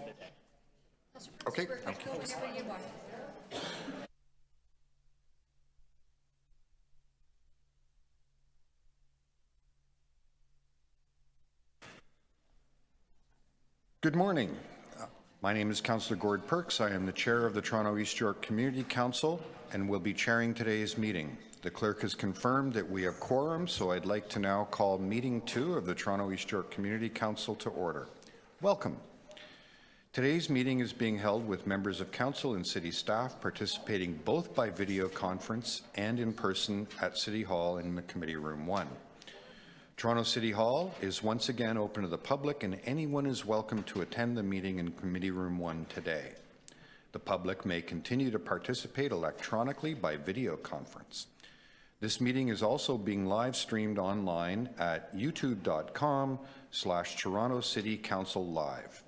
today. Okay. Good morning. My name is Councillor Gord Perks. I am the chair of the Toronto East York Community Council and will be chairing today's meeting. The clerk has confirmed that we have quorum, so I'd like to now call meeting 2 of the Toronto East York Community Council to order. Welcome. Today's meeting is being held with members of council and city staff participating both by video conference and in person at City Hall in Committee Room 1. Toronto City Hall is once again open to the public, and anyone is welcome to attend the meeting in Committee Room 1 today. The public may continue to participate electronically by video conference. This meeting is also being live streamed online at youtube.com/Toronto City Council Live.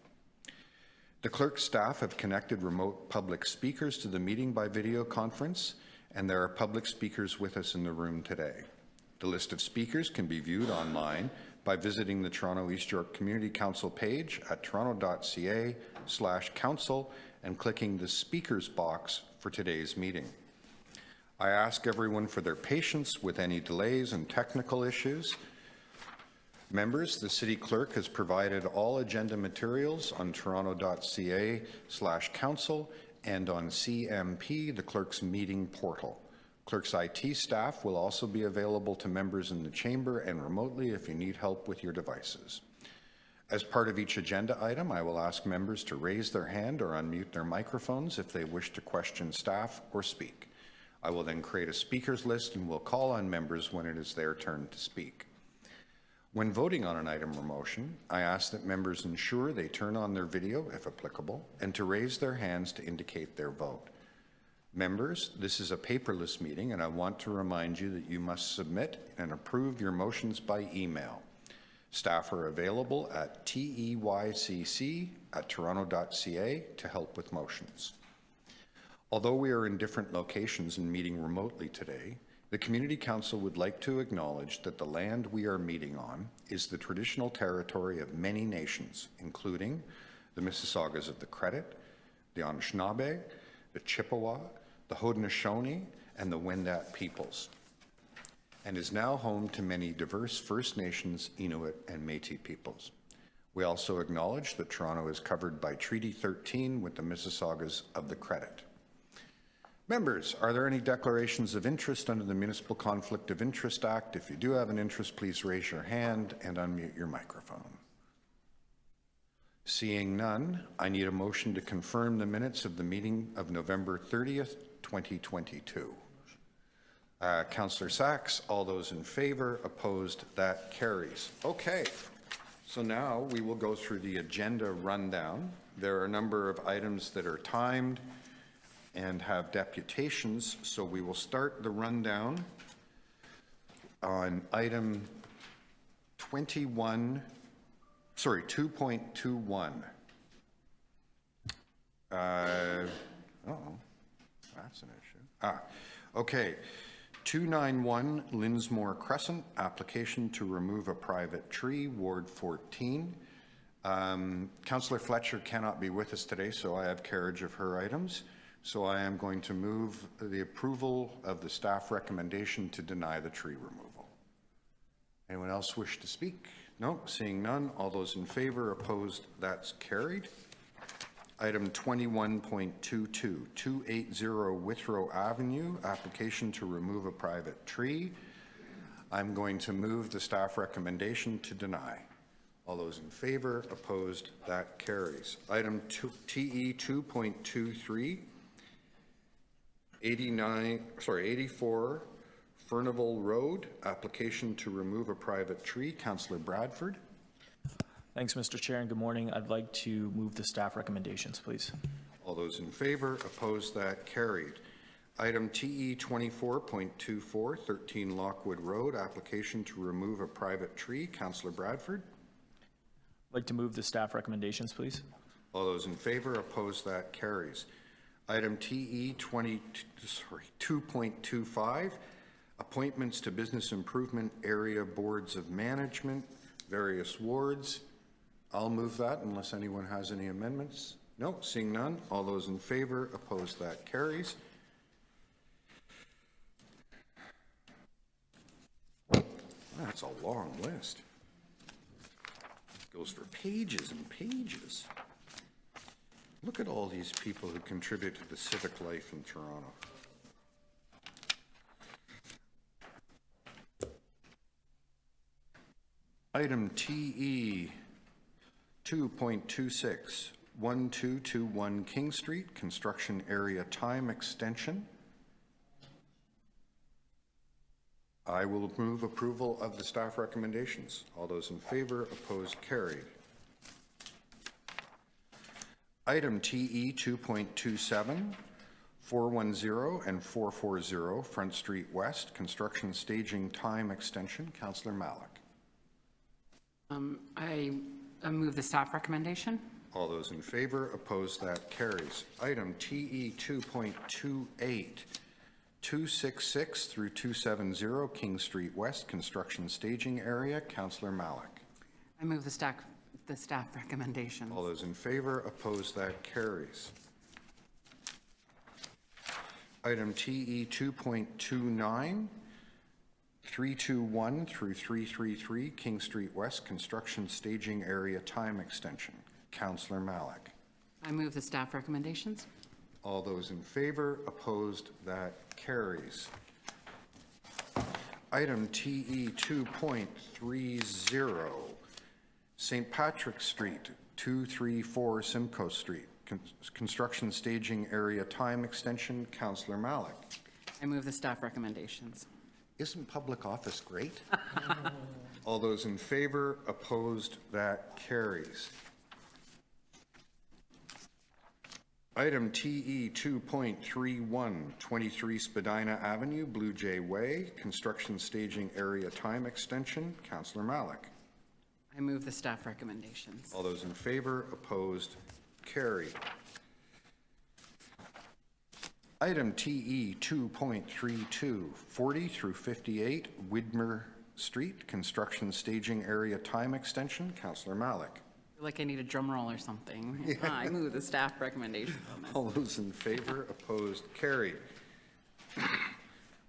The clerk's staff have connected remote public speakers to the meeting by video conference, and there are public speakers with us in the room today. The list of speakers can be viewed online by visiting the Toronto East York Community Council page at toronto.ca/council and clicking the speakers box for today's meeting. I ask everyone for their patience with any delays and technical issues. Members, the City Clerk has provided all agenda materials on toronto.ca/council and on CMP, the Clerk's meeting portal. Clerk's IT staff will also be available to members in the chamber and remotely if you need help with your devices. As part of each agenda item, I will ask members to raise their hand or unmute their microphones if they wish to question staff or speak. I will then create a speakers list and will call on members when it is their turn to speak. When voting on an item or motion, I ask that members ensure they turn on their video, if applicable, and to raise their hands to indicate their vote. Members, this is a paperless meeting, and I want to remind you that you must submit and approve your motions by email. Staff are available at teycc@toronto.ca to help with motions. Although we are in different locations and meeting remotely today, the Community Council would like to acknowledge that the land we are meeting on is the traditional territory of many nations, including the Mississaugas of the Credit, the Anishinaabe, the Chippewa, the Haudenosaunee, and the Wendat peoples, and is now home to many diverse First Nations, Inuit, and Métis peoples. We also acknowledge that Toronto is covered by Treaty 13 with the Mississaugas of the Credit. Members, are there any declarations of interest under the Municipal Conflict of Interest Act? If you do have an interest, please raise your hand and unmute your microphone. Seeing none, I need a motion to confirm the minutes of the meeting of November 30th, 2022. Councillor Sachs, all those in favour, opposed, that carries. Okay, so now we will go through the agenda rundown. There are a number of items that are timed and have deputations, so we will start the rundown on item 2.21. That's an issue. Okay. 291 Linsmore Crescent, application to remove a private tree, Ward 14. Councillor Fletcher cannot be with us today, so I have carriage of her items. So I am going to move the approval of the staff recommendation to deny the tree removal. Anyone else wish to speak? No, seeing none. All those in favor, opposed, that's carried. Item 21.22, 280 Withrow Avenue, application to remove a private tree. I'm going to move the staff recommendation to deny. All those in favor, opposed, that carries. Item TE 2.23, 84 Furnival Road, application to remove a private tree. Councillor Bradford. Thanks, Mr. Chair, and good morning. I'd like to move the staff recommendations, please. All those in favor, opposed, that carried. Item TE 24.24, 13 Lockwood Road, application to remove a private tree. Councillor Bradford. I'd like to move the staff recommendations, please. All those in favor, opposed, that carries. Item TE 2.25, appointments to Business Improvement Area Boards of Management, various wards. I'll move that unless anyone has any amendments. No, seeing none. All those in favor, opposed, that carries. That's a long list. Goes for pages and pages. Look at all these people who contribute to the civic life in Toronto. Item TE 2.26, 1221 King Street, construction area time extension. I will move approval of the staff recommendations. All those in favor, opposed, carried. Item TE 2.27, 410 and 440 Front Street West, construction staging time extension. Councillor Malik. I move the staff recommendation. All those in favor, opposed, that carries. Item TE 2.28, 266 through 270 King Street West, construction staging area. Councillor Malik. I move the staff recommendation. All those in favor, opposed, that carries. Item TE 2.29, 321 through 333 King Street West, construction staging area time extension. Councillor Malik. I move the staff recommendations. All those in favor, opposed, that carries. Item TE 2.30, St. Patrick Street, 234 Simcoe Street, construction staging area time extension. Councillor Malik. I move the staff recommendations. Isn't public office great? All those in favor, opposed, that carries. Item TE 2.31, 23 Spadina Avenue, Blue Jay Way, construction staging area time extension. Councillor Malik. I move the staff recommendations. All those in favor, opposed, carried. Item TE 2.32, 40 through 58 Widmer Street, construction staging area time extension. Councillor Malik. I feel like I need a drum roll or something. Yeah. I move the staff recommendations on this. All those in favor, opposed, carried.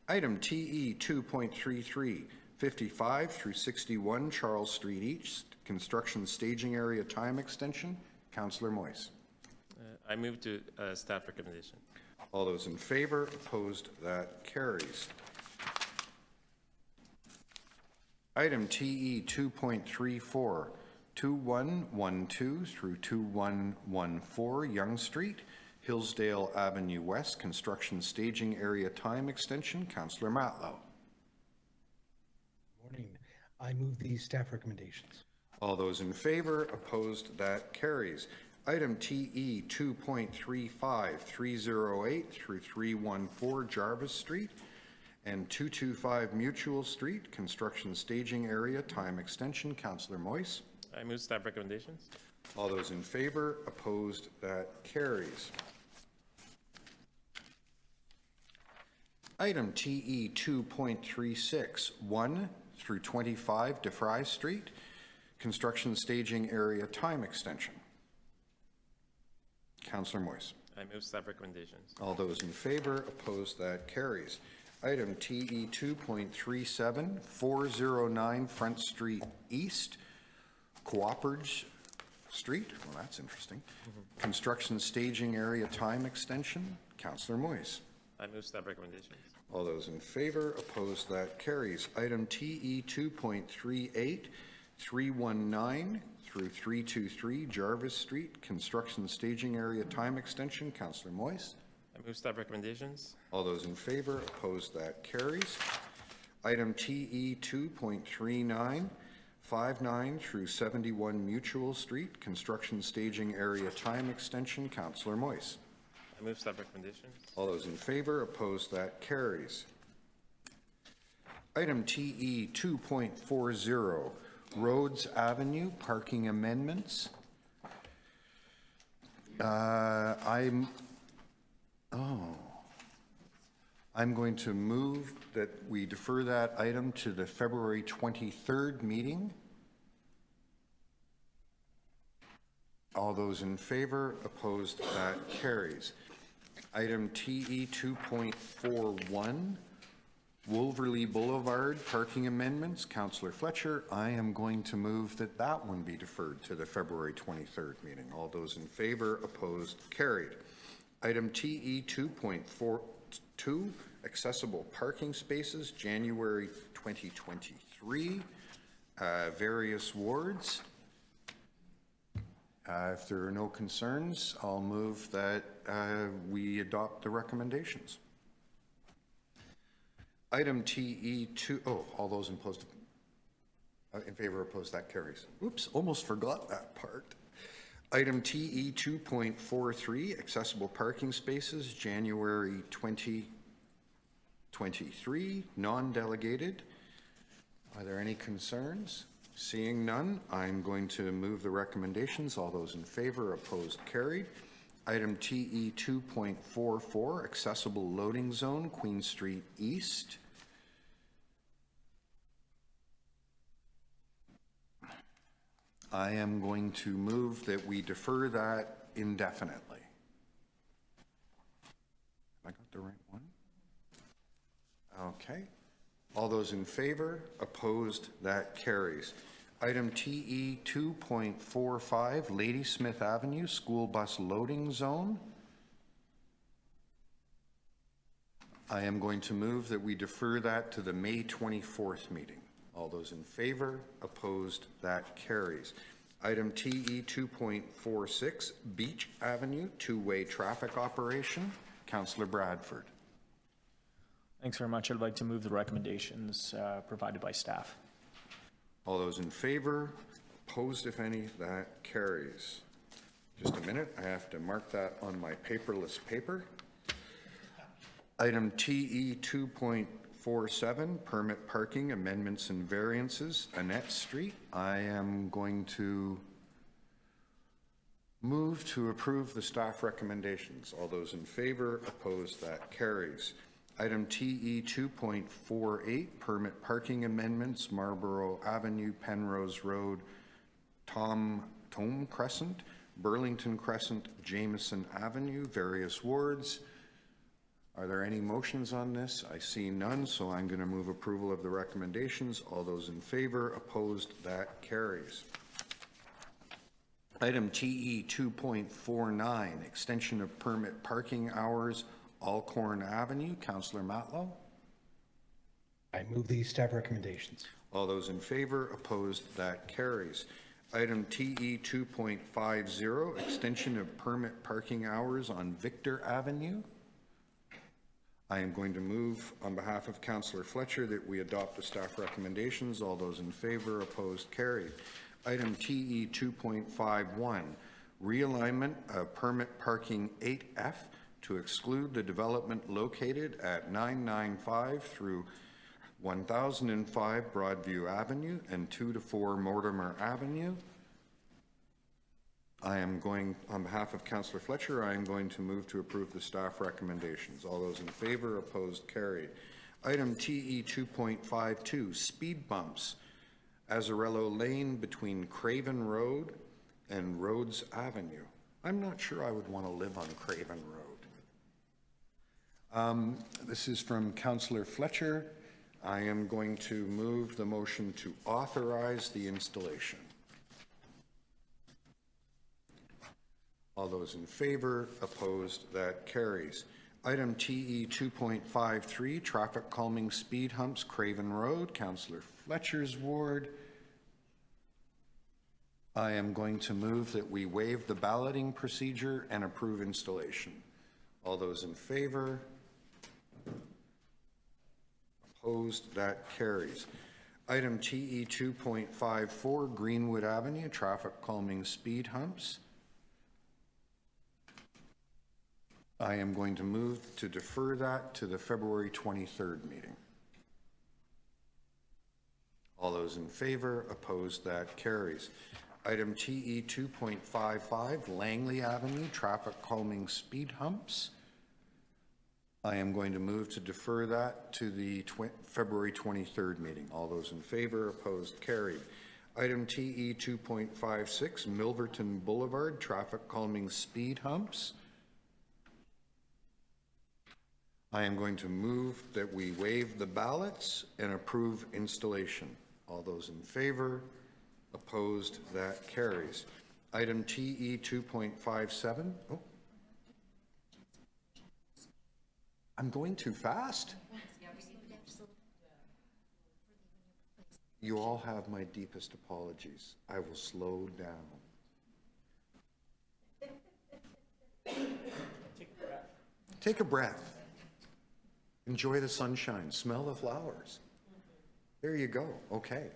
Item TE 2.33, 55 through 61 Charles Street East, construction staging area time extension. Councillor Moyes. I move to staff recommendation. All those in favor, opposed, that carries. Item TE 2.34, 2112 through 2114 Yonge Street, Hillsdale Avenue West, construction staging area time extension. Councillor Matlow. Morning. I move the staff recommendations. All those in favor, opposed, that carries. Item TE 2.35, 308 through 314 Jarvis Street and 225 Mutual Street, construction staging area time extension. Councillor Moyes. I move staff recommendations. All those in favor, opposed, that carries. Item TE 2.36, 1 through 25 DeFry Street, construction staging area time extension. Councillor Moyes. I move staff recommendations. All those in favor, opposed, that carries. Item TE 2.37, 409 Front Street East, Cooperage Street. Well, that's interesting. Construction staging area time extension. Councillor Moyes. I move staff recommendations. All those in favor, opposed, that carries. Item TE 2.38, 319 through 323 Jarvis Street, construction staging area time extension. Councillor Moyes. I move staff recommendations. All those in favor, opposed, that carries. Item TE 2.39, 59 through 71 Mutual Street, construction staging area time extension. Councillor Moyes. I move staff recommendations. All those in favor, opposed, that carries. Item TE 2.40, Rhodes Avenue parking amendments. I'm going to move that we defer that item to the February 23rd meeting. All those in favor, opposed, that carries. Item TE 2.41, Wolverley Boulevard parking amendments. Councillor Fletcher, I am going to move that that one be deferred to the February 23rd meeting. All those in favor, opposed, carried. Item TE 2.42, accessible parking spaces, January 2023, various wards. If there are no concerns, I'll move that we adopt the recommendations. Item TE 2, all those in favor, opposed, that carries. Oops, almost forgot that part. Item TE 2.43, accessible parking spaces, January 2023, non-delegated. Are there any concerns? Seeing none, I'm going to move the recommendations. All those in favor, opposed, carried. Item TE 2.44, accessible loading zone, Queen Street East. I am going to move that we defer that indefinitely. Have I got the right one? Okay. All those in favor, opposed, that carries. Item TE 2.45, Ladysmith Avenue, school bus loading zone. I am going to move that we defer that to the May 24th meeting. All those in favor, opposed, that carries. Item TE 2.46, Beach Avenue, two-way traffic operation. Councillor Bradford. Thanks very much. I'd like to move the recommendations provided by staff. All those in favor, opposed if any, that carries. Just a minute, I have to mark that on my paperless paper. Item TE 2.47, permit parking amendments and variances, Annette Street. I am going to move to approve the staff recommendations. All those in favor, opposed, that carries. Item TE 2.48, permit parking amendments, Marlborough Avenue, Penrose Road, Tome Crescent, Burlington Crescent, Jameson Avenue, various wards. Are there any motions on this? I see none, so I'm going to move approval of the recommendations. All those in favor, opposed, that carries. Item TE 2.49, extension of permit parking hours, Alcorn Avenue. Councillor Matlow. I move these staff recommendations. All those in favor, opposed, that carries. Item TE 2.50, extension of permit parking hours on Victor Avenue. I am going to move on behalf of Councillor Fletcher that we adopt the staff recommendations. All those in favor, opposed, carried. Item TE 2.51, realignment of permit parking 8F to exclude the development located at 995 through 1005 Broadview Avenue and 2 to 4 Mortimer Avenue. I am going, on behalf of Councillor Fletcher, I am going to move to approve the staff recommendations. All those in favor, opposed, carried. Item TE 2.52, speed bumps, Azarello Lane between Craven Road and Rhodes Avenue. I'm not sure I would want to live on Craven Road. This is from Councillor Fletcher. I am going to move the motion to authorize the installation. All those in favor, opposed, that carries. Item TE 2.53, traffic calming speed humps, Craven Road, Councillor Fletcher's ward. I am going to move that we waive the balloting procedure and approve installation. All those in favor, opposed, that carries. Item TE 2.54, Greenwood Avenue, traffic calming speed humps. I am going to move to defer that to the February 23rd meeting. All those in favor, opposed, that carries. Item TE 2.55, Langley Avenue, traffic calming speed humps. I am going to move to defer that to the February 23rd meeting. All those in favor, opposed, carried. Item TE 2.56, Milverton Boulevard, traffic calming speed humps. I am going to move that we waive the ballots and approve installation. All those in favor? Opposed? That carries. Item TE 2.57. Oh. I'm going too fast? You all have my deepest apologies. I will slow down. Take a breath. Enjoy the sunshine. Smell the flowers. There you go. Okay.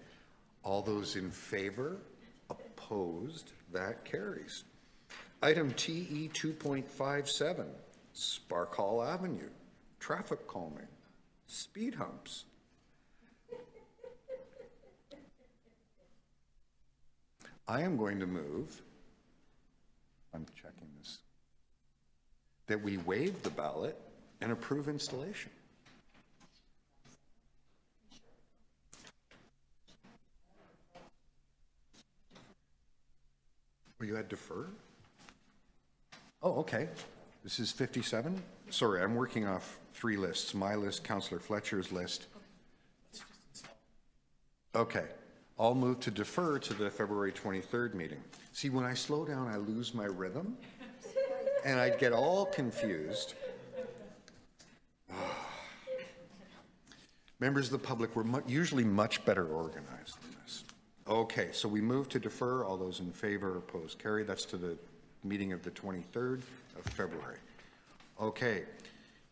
All those in favor? Opposed? That carries. Item TE 2.57, Spark Hall Avenue, traffic calming, speed humps. I am going to move, I'm checking this, that we waive the ballot and approve installation. Or you had defer? Oh, okay. This is 57? Sorry, I'm working off 3 lists. My list, Councillor Fletcher's list. Okay. I'll move to defer to the February 23rd meeting. See, when I slow down, I lose my rhythm, and I get all confused. Members of the public, we're usually much better organized than this. Okay, so we move to defer. All those in favor, opposed, carried. That's to the meeting of the 23rd of February. Okay,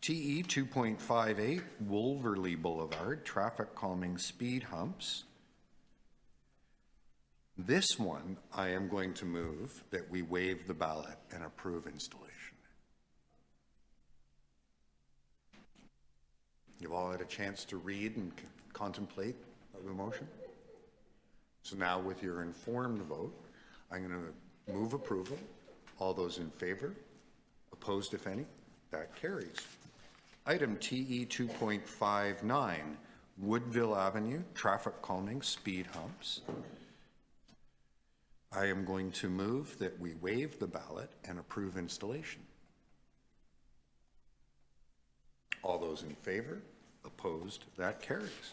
TE 2.58, Wolverley Boulevard, traffic calming speed humps. This one, I am going to move that we waive the ballot and approve installation. You've all had a chance to read and contemplate the motion? So now with your informed vote, I'm going to move approval. All those in favor? Opposed, if any? That carries. Item TE 2.59, Woodville Avenue, traffic calming, speed humps. I am going to move that we waive the ballot and approve installation. All those in favor? Opposed? That carries.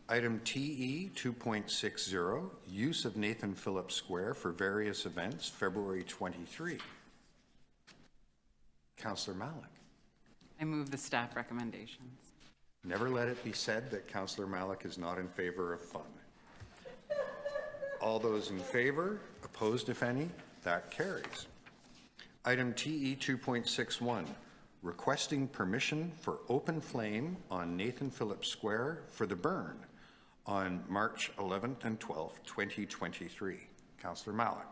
Item TE 2.60, use of Nathan Phillips Square for various events, February 23. Councillor Malik. I move the staff recommendations. Never let it be said that Councillor Malik is not in favor of fun. All those in favor? Opposed, if any? That carries. Item TE 2.61, requesting permission for open flame on Nathan Phillips Square for the burn on March 11th and 12th, 2023. Councillor Malik.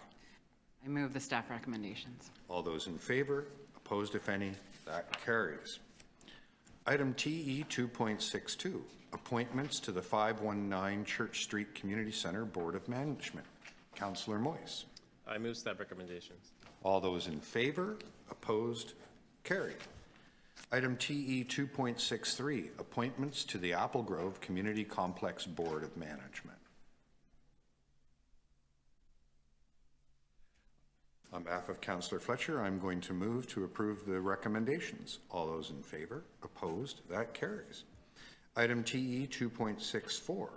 I move the staff recommendations. All those in favor? Opposed, if any? That carries. Item TE 2.62, appointments to the 519 Church Street Community Center Board of Management. Councillor Moyes. I move staff recommendations. All those in favor? Opposed? Carried. Item TE 2.63, appointments to the Apple Grove Community Complex Board of Management. On behalf of Councillor Fletcher, I'm going to move to approve the recommendations. All those in favor? Opposed? That carries. Item TE 2.64,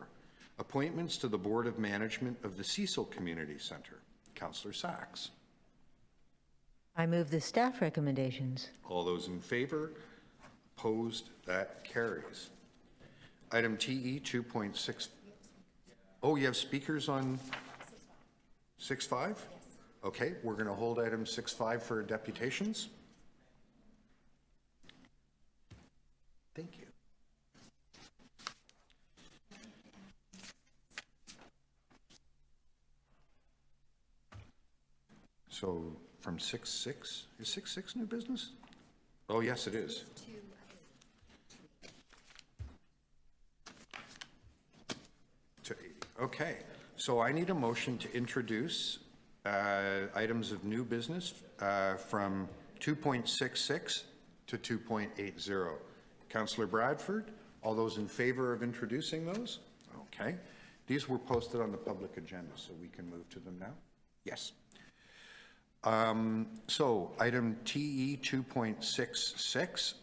appointments to the Board of Management of the Cecil Community Center. Councillor Sachs. I move the staff recommendations. All those in favor? Opposed? That carries. Item TE 2.6. Oh, you have speakers on 6.5? Yes. Okay, we're going to hold item 6.5 for deputations. Thank you. So from 6.6, is 6.6 new business? Oh, yes, it is. To 80. Okay, so I need a motion to introduce items of new business from 2.66 to 2.80. Councillor Bradford, all those in favor of introducing those? Okay. These were posted on the public agenda, so we can move to them now? Yes. So item TE 2.66,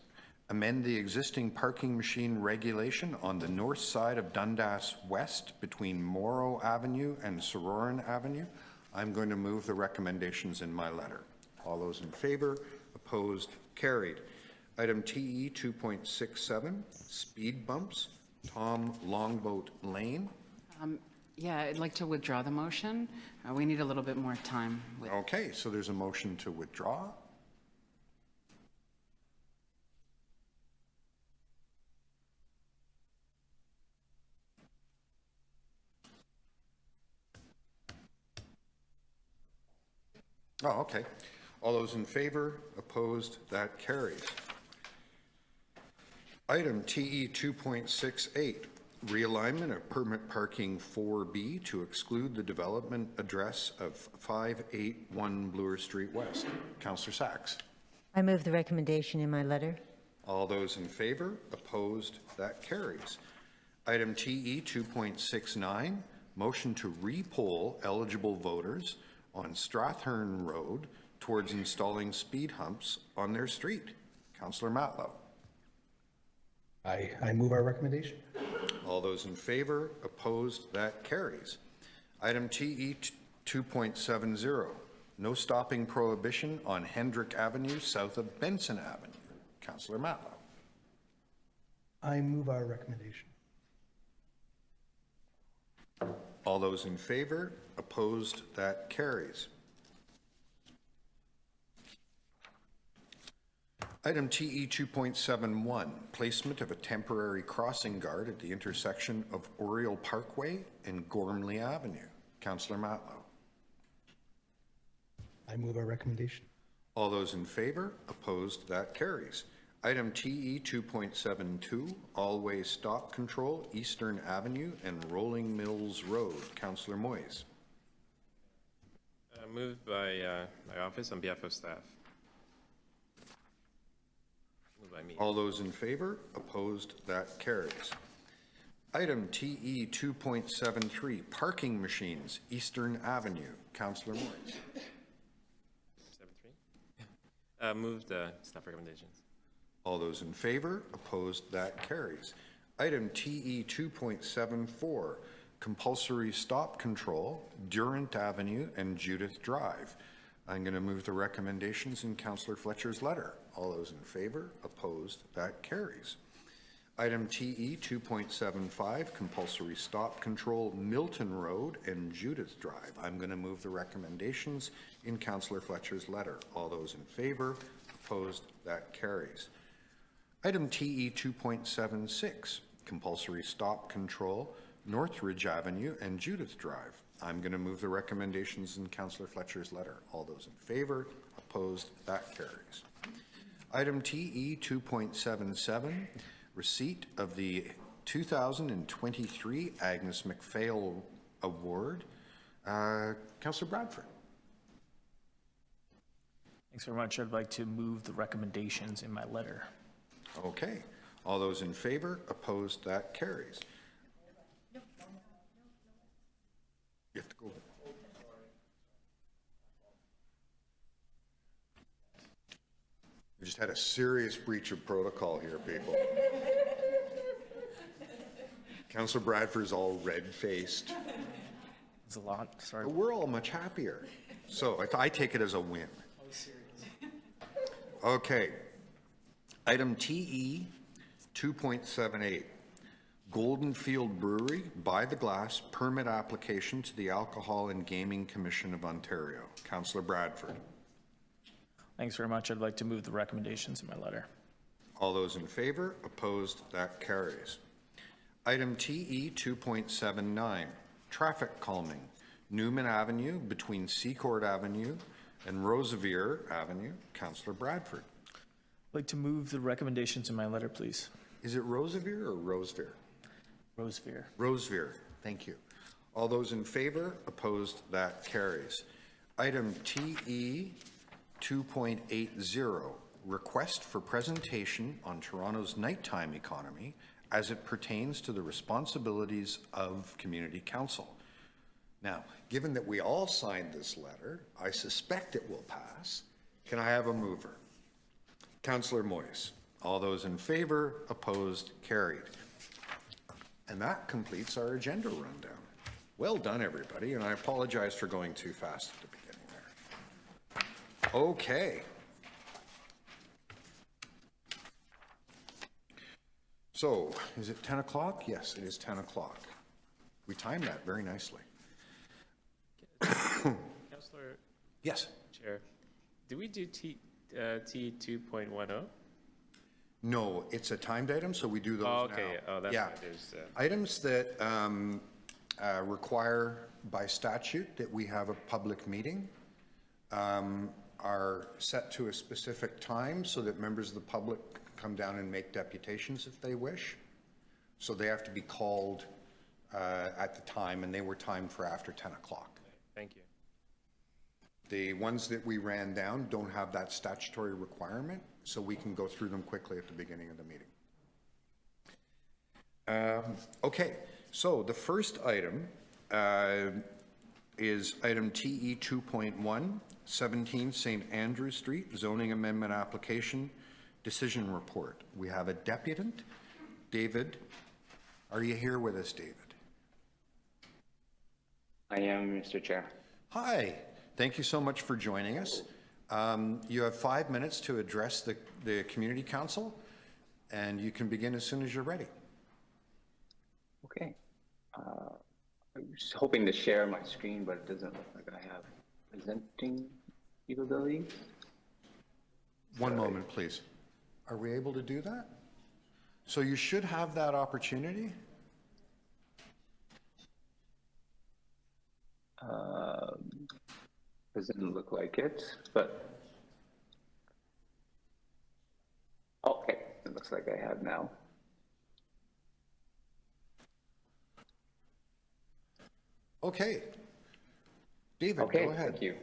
amend the existing parking machine regulation on the north side of Dundas West between Morrow Avenue and Sororan Avenue. I'm going to move the recommendations in my letter. All those in favor, opposed, carried. Item TE 2.67, speed bumps, Tom Longboat Lane. Yeah, I'd like to withdraw the motion. We need a little bit more time. Okay, so there's a motion to withdraw. Oh, okay. All those in favor, opposed, that carries. Item TE 2.68, realignment of permit parking 4B to exclude the development address of 581 Bloor Street West. Councillor Sachs. I move the recommendation in my letter. All those in favor, opposed, that carries. Item TE 2.69, motion to repoll eligible voters on Strathern Road towards installing speed humps on their street. Councillor Matlow. I move our recommendation. All those in favor, opposed, that carries. Item TE 2.70, no stopping prohibition on Hendrick Avenue south of Benson Avenue. Councillor Matlow. I move our recommendation. All those in favor, opposed, that carries. Item TE 2.71, placement of a temporary crossing guard at the intersection of Oriole Parkway and Gormley Avenue. Councillor Matlow. I move our recommendation. All those in favor, opposed, that carries. Item TE 2.72, all-way stop control, Eastern Avenue and Rolling Mills Road. Councillor Moyes. Moved by my office on behalf of staff. Moved by me. All those in favor, opposed, that carries. Item TE 2.73, parking machines, Eastern Avenue. Councillor Moyes. 7-3. Moved staff recommendations. All those in favor, opposed, that carries. Item TE 2.74, compulsory stop control, Durant Avenue and Judith Drive. I'm going to move the recommendations in Councillor Fletcher's letter. All those in favor, opposed, that carries. Item TE 2.75, compulsory stop control, Milton Road and Judith Drive. I'm going to move the recommendations in Councillor Fletcher's letter. All those in favor, opposed, that carries. Item TE 2.76, compulsory stop control, Northridge Avenue and Judith Drive. I'm going to move the recommendations in Councillor Fletcher's letter. All those in favor, opposed, that carries. Item TE 2.77, receipt of the 2023 Agnes MacPhail Award. Councillor Bradford. Thanks very much. I'd like to move the recommendations in my letter. Okay. All those in favor, opposed, that carries. You have to go. We just had a serious breach of protocol here, people. Councillor Bradford's all red-faced. It's a lot. Sorry. But we're all much happier. So I take it as a win. Okay. Item TE 2.78, Golden Field Brewery by the glass permit application to the Alcohol and Gaming Commission of Ontario. Councillor Bradford. Thanks very much. I'd like to move the recommendations in my letter. All those in favor, opposed, that carries. Item TE 2.79, traffic calming, Newman Avenue between Seacourt Avenue and Rosevier Avenue. Councillor Bradford. I'd like to move the recommendations in my letter, please. Is it Rosevier or Rosevier? Rosevier. Rosevier, thank you. All those in favor, opposed, that carries. Item TE 2.80, request for presentation on Toronto's nighttime economy as it pertains to the responsibilities of community council. Now, given that we all signed this letter, I suspect it will pass. Can I have a mover? Councillor Moyes. All those in favor, opposed, carried. And that completes our agenda rundown. Well done, everybody, and I apologize for going too fast at the beginning there. Okay. So, is it 10 o'clock? Yes, it is 10 o'clock. We timed that very nicely. Councillor Yes. Chair, do we do T 2.10? No, it's a timed item, so we do those Oh, now. okay. Oh, that's Yeah. why there's, Items that require by statute that we have a public meeting are set to a specific time so that members of the public come down and make deputations if they wish. So they have to be called at the time, and they were timed for after 10 o'clock. thank you. The ones that we ran down don't have that statutory requirement, so we can go through them quickly at the beginning of the meeting. Okay, so the first item is item TE 2.1, 17 St. Andrew Street, zoning amendment application, decision report. We have a deputant, David. Are you here with us, David? I am, Mr. Chair. Hi, thank you so much for joining us. You have 5 minutes to address the community council, and you can begin as soon as you're ready. Okay. I was hoping to share my screen, but it doesn't look like I have presenting capabilities. One moment, please. Are we able to do that? So you should have that opportunity. Doesn't look like it, but okay, it looks like I have now. Okay. David, Okay, go ahead. thank you.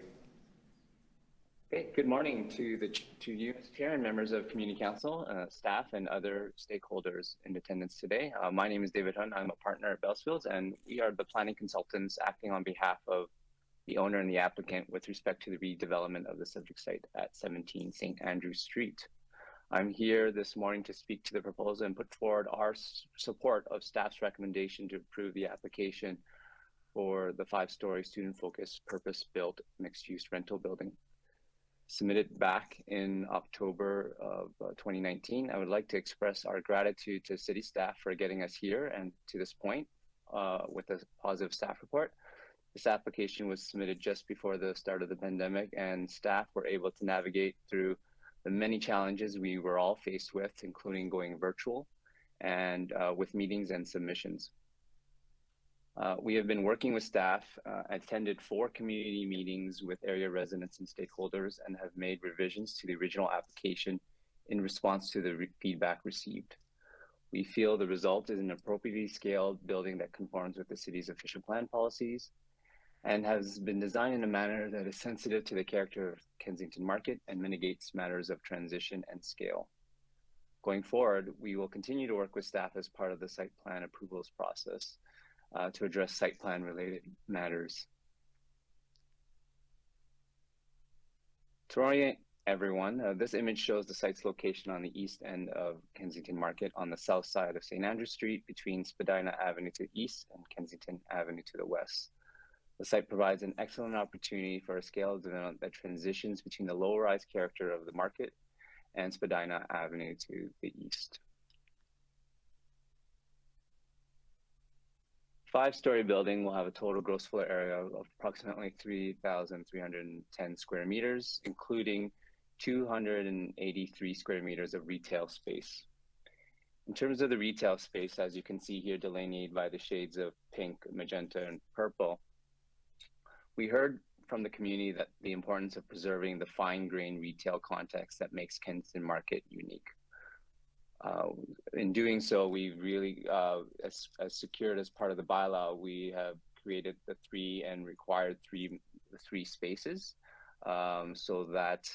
Okay, good morning to you, Mr. Chair, and members of Community Council, staff, and other stakeholders in attendance today. My name is David Hun. I'm a partner at Bellsfields, and we are the planning consultants acting on behalf of the owner and the applicant with respect to the redevelopment of the subject site at 17 St. Andrew Street. I'm here this morning to speak to the proposal and put forward our support of staff's recommendation to approve the application for the 5-story student-focused, purpose-built, mixed-use rental building. Submitted back in October of 2019, I would like to express our gratitude to city staff for getting us here and to this point with a positive staff report. This application was submitted just before the start of the pandemic, and staff were able to navigate through the many challenges we were all faced with, including going virtual and with meetings and submissions. We have been working with staff, attended 4 community meetings with area residents and stakeholders, and have made revisions to the original application in response to the feedback received. We feel the result is an appropriately scaled building that conforms with the city's official plan policies and has been designed in a manner that is sensitive to the character of Kensington Market and mitigates matters of transition and scale. Going forward, we will continue to work with staff as part of the site plan approvals process to address site plan related matters. To orient everyone, this image shows the site's location on the east end of Kensington Market on the south side of St. Andrew Street between Spadina Avenue to the east and Kensington Avenue to the west. The site provides an excellent opportunity for a scale of development that transitions between the low-rise character of the market and Spadina Avenue to the east. 5-story building will have a total gross floor area of approximately 3,310 square meters, including 283 square meters of retail space. In terms of the retail space, as you can see here delineated by the shades of pink, magenta, and purple, we heard from the community that the importance of preserving the fine-grained retail context that makes Kensington Market unique. In doing so, we really, as secured as part of the bylaw, we have created the 3 and required 3 spaces so that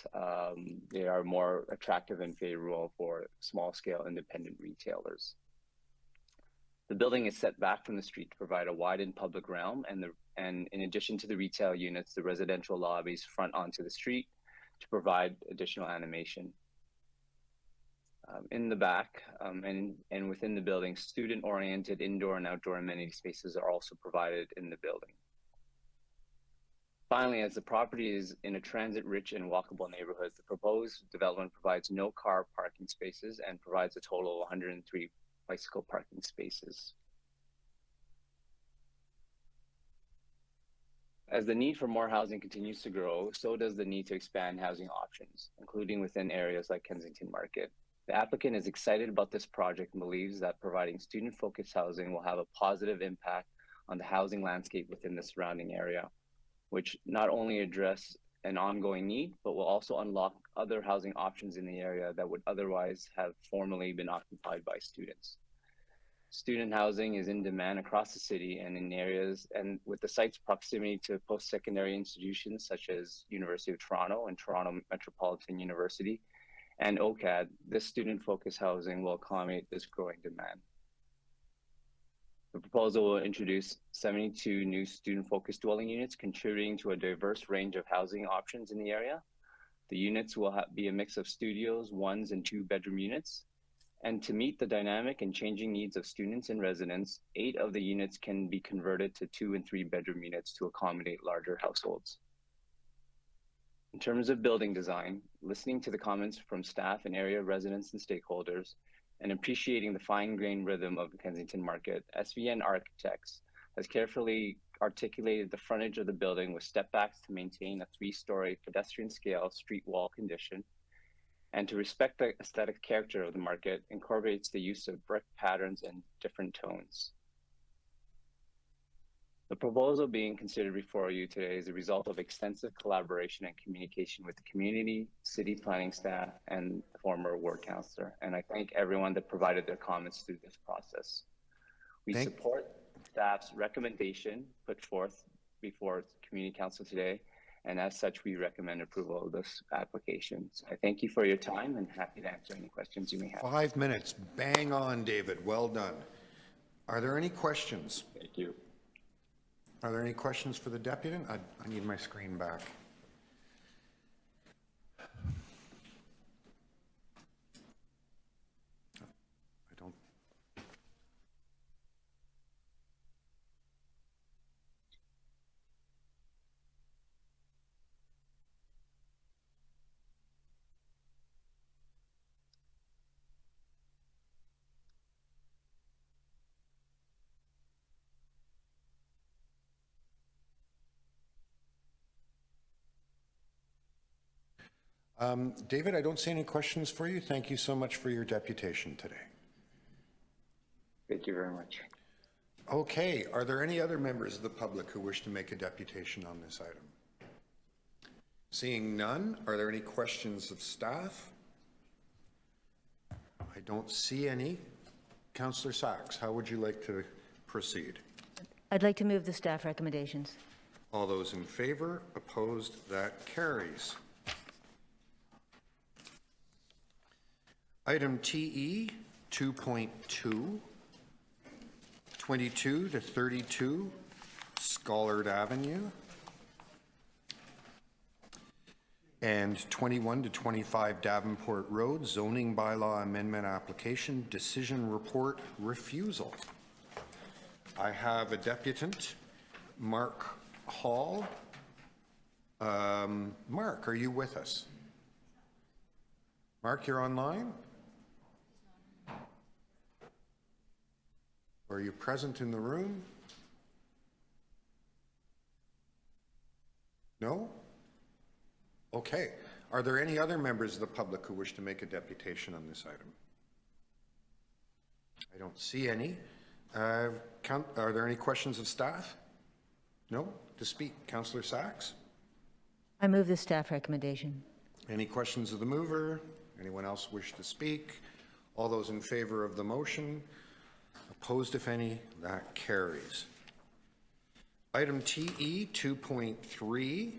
they are more attractive and favorable for small-scale independent retailers. The building is set back from the street to provide a widened public realm, and in addition to the retail units, the residential lobbies front onto the street to provide additional animation. In the back and within the building, student-oriented indoor and outdoor amenity spaces are also provided in the building. Finally, as the property is in a transit-rich and walkable neighborhood, the proposed development provides no car parking spaces and provides a total of 103 bicycle parking spaces. As the need for more housing continues to grow, so does the need to expand housing options, including within areas like Kensington Market. The applicant is excited about this project and believes that providing student-focused housing will have a positive impact on the housing landscape within the surrounding area, which not only address an ongoing need, but will also unlock other housing options in the area that would otherwise have formerly been occupied by students. Student housing is in demand across the city and in areas, and with the site's proximity to post-secondary institutions such as University of Toronto and Toronto Metropolitan University and OCAD, this student-focused housing will accommodate this growing demand. The proposal will introduce 72 new student-focused dwelling units, contributing to a diverse range of housing options in the area. The units will be a mix of studios, 1 and 2 bedroom units. And to meet the dynamic and changing needs of students and residents, 8 of the units can be converted to 2 and 3 bedroom units to accommodate larger households. In terms of building design, listening to the comments from staff and area residents and stakeholders, and appreciating the fine-grained rhythm of the Kensington Market, SVN Architects has carefully articulated the frontage of the building with step backs to maintain a 3-story pedestrian scale street wall condition, and to respect the aesthetic character of the market, incorporates the use of brick patterns and different tones. The proposal being considered before you today is a result of extensive collaboration and communication with the community, city planning staff, and the former ward councillor. And I thank everyone that provided their comments through this process. We support staff's recommendation put forth before community council today, and as such, we recommend approval of this application. So I thank you for your time and happy to answer any questions you may have. 5 minutes, bang on, David, well done. Are there any questions? Thank you. Are there any questions for the deputant? I need my screen back. I don't. David, I don't see any questions for you. Thank you so much for your deputation today. Thank you very much. Okay, are there any other members of the public who wish to make a deputation on this item? Seeing none, are there any questions of staff? I don't see any. Councillor Sachs, how would you like to proceed? I'd like to move the staff recommendations. All those in favor? Opposed? That carries. Item TE 2.2, 22 to 32 Schollard Avenue, and 21 to 25 Davenport Road, zoning bylaw amendment application, decision report refusal. I have a deputant, Mark Hall. Mark, are you with us? Mark, you're online? Are you present in the room? No? Okay. Are there any other members of the public who wish to make a deputation on this item? I don't see any. Are there any questions of staff? No? To speak, Councillor Sachs? I move the staff recommendation. Any questions of the mover? Anyone else wish to speak? All those in favor of the motion? Opposed, if any? That carries. Item TE 2.3,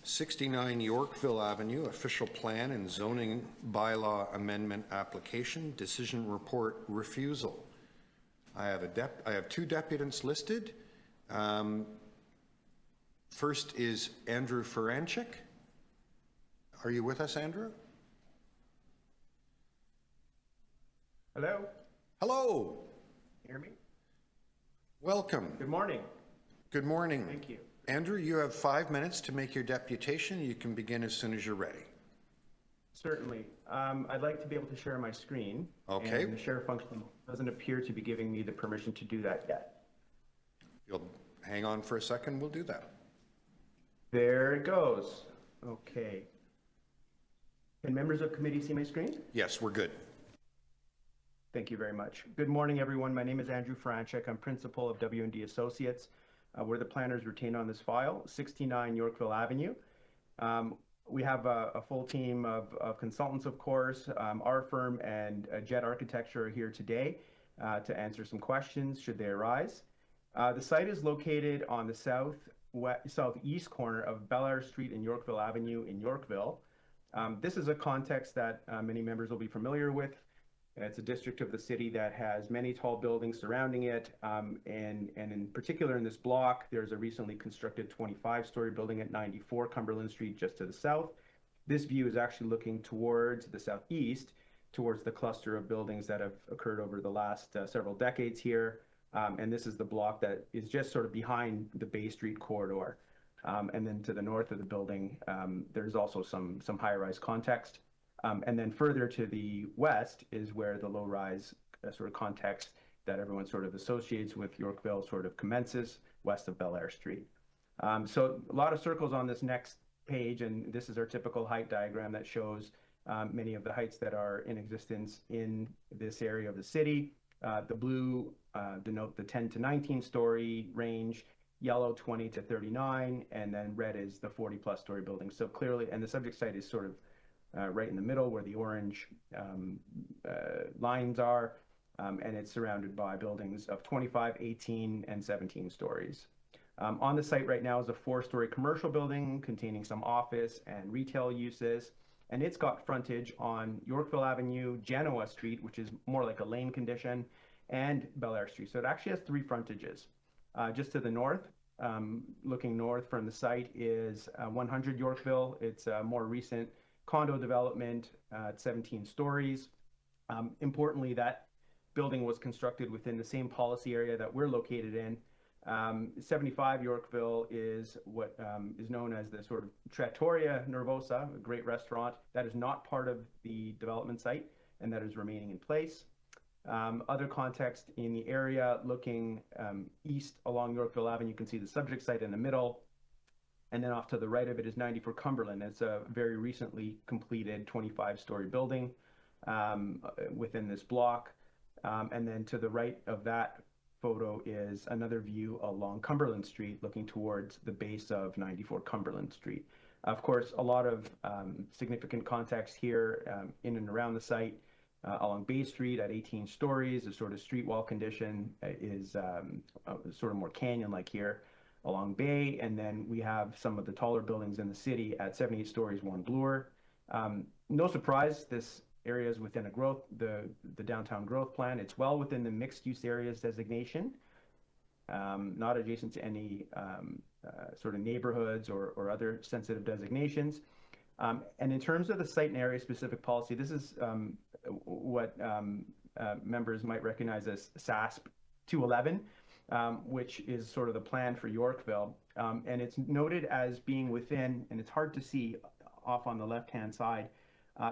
69 Yorkville Avenue, official plan and zoning bylaw amendment application, decision report refusal. I have two deputants listed. First is Andrew Feranchik. Are you with us, Andrew? Hello, Hello, hear me? welcome. Good morning. Good morning. Thank you. Andrew, you have 5 minutes to make your deputation. You can begin as soon as you're ready. Certainly. I'd like to be able to share my screen. Okay. And the share function doesn't appear to be giving me the permission to do that yet. You'll hang on for a second, we'll do that. There it goes. Okay. Can members of committee see my screen? Yes, we're good. Thank you very much. Good morning, everyone. My name is Andrew Franchek. I'm principal of W&D Associates. We're the planners retained on this file, 69 Yorkville Avenue. We have a full team of consultants, of course. Our firm and Jet Architecture are here today to answer some questions should they arise. The site is located on the southeast corner of Bellaire Street and Yorkville Avenue in Yorkville. This is a context that many members will be familiar with. It's a district of the city that has many tall buildings surrounding it, and in particular in this block, there's a recently constructed 25-story building at 94 Cumberland Street just to the south. This view is actually looking towards the southeast, towards the cluster of buildings that have occurred over the last several decades here, and this is the block that is just sort of behind the Bay Street corridor. And then to the north of the building, there's also some high-rise context. And then further to the west is where the low-rise sort of context that everyone sort of associates with Yorkville sort of commences west of Bellaire Street. So a lot of circles on this next page, and this is our typical height diagram that shows many of the heights that are in existence in this area of the city. The blue denote the 10 to 19 story range, yellow 20 to 39, and then red is the 40+ story building. So clearly, and the subject site is sort of right in the middle where the orange lines are, and it's surrounded by buildings of 25, 18, and 17 stories. On the site right now is a 4-story commercial building containing some office and retail uses, and it's got frontage on Yorkville Avenue, Genoa Street, which is more like a lane condition, and Bellaire Street. So it actually has 3 frontages. Just to the north, looking north from the site is 100 Yorkville. It's a more recent condo development at 17 stories. Importantly, that building was constructed within the same policy area that we're located in. 75 Yorkville is what is known as the sort of Trattoria Nervosa, a great restaurant that is not part of the development site and that is remaining in place. Other context in the area looking east along Yorkville Avenue, you can see the subject site in the middle. And then off to the right of it is 94 Cumberland. It's a very recently completed 25-story building within this block. And then to the right of that photo is another view along Cumberland Street looking towards the base of 94 Cumberland Street. Of course, a lot of significant context here in and around the site. Along Bay Street at 18 stories, the sort of street wall condition is sort of more canyon-like here along Bay, and then we have some of the taller buildings in the city at 78 stories, 1 Bloor. No surprise, this area is within the downtown growth plan. It's well within the mixed use areas designation, not adjacent to any sort of neighborhoods or other sensitive designations. And in terms of the site and area specific policy, this is what members might recognize as SASP 211. Which is sort of the plan for Yorkville. And it's noted as being within, and it's hard to see off on the left-hand side,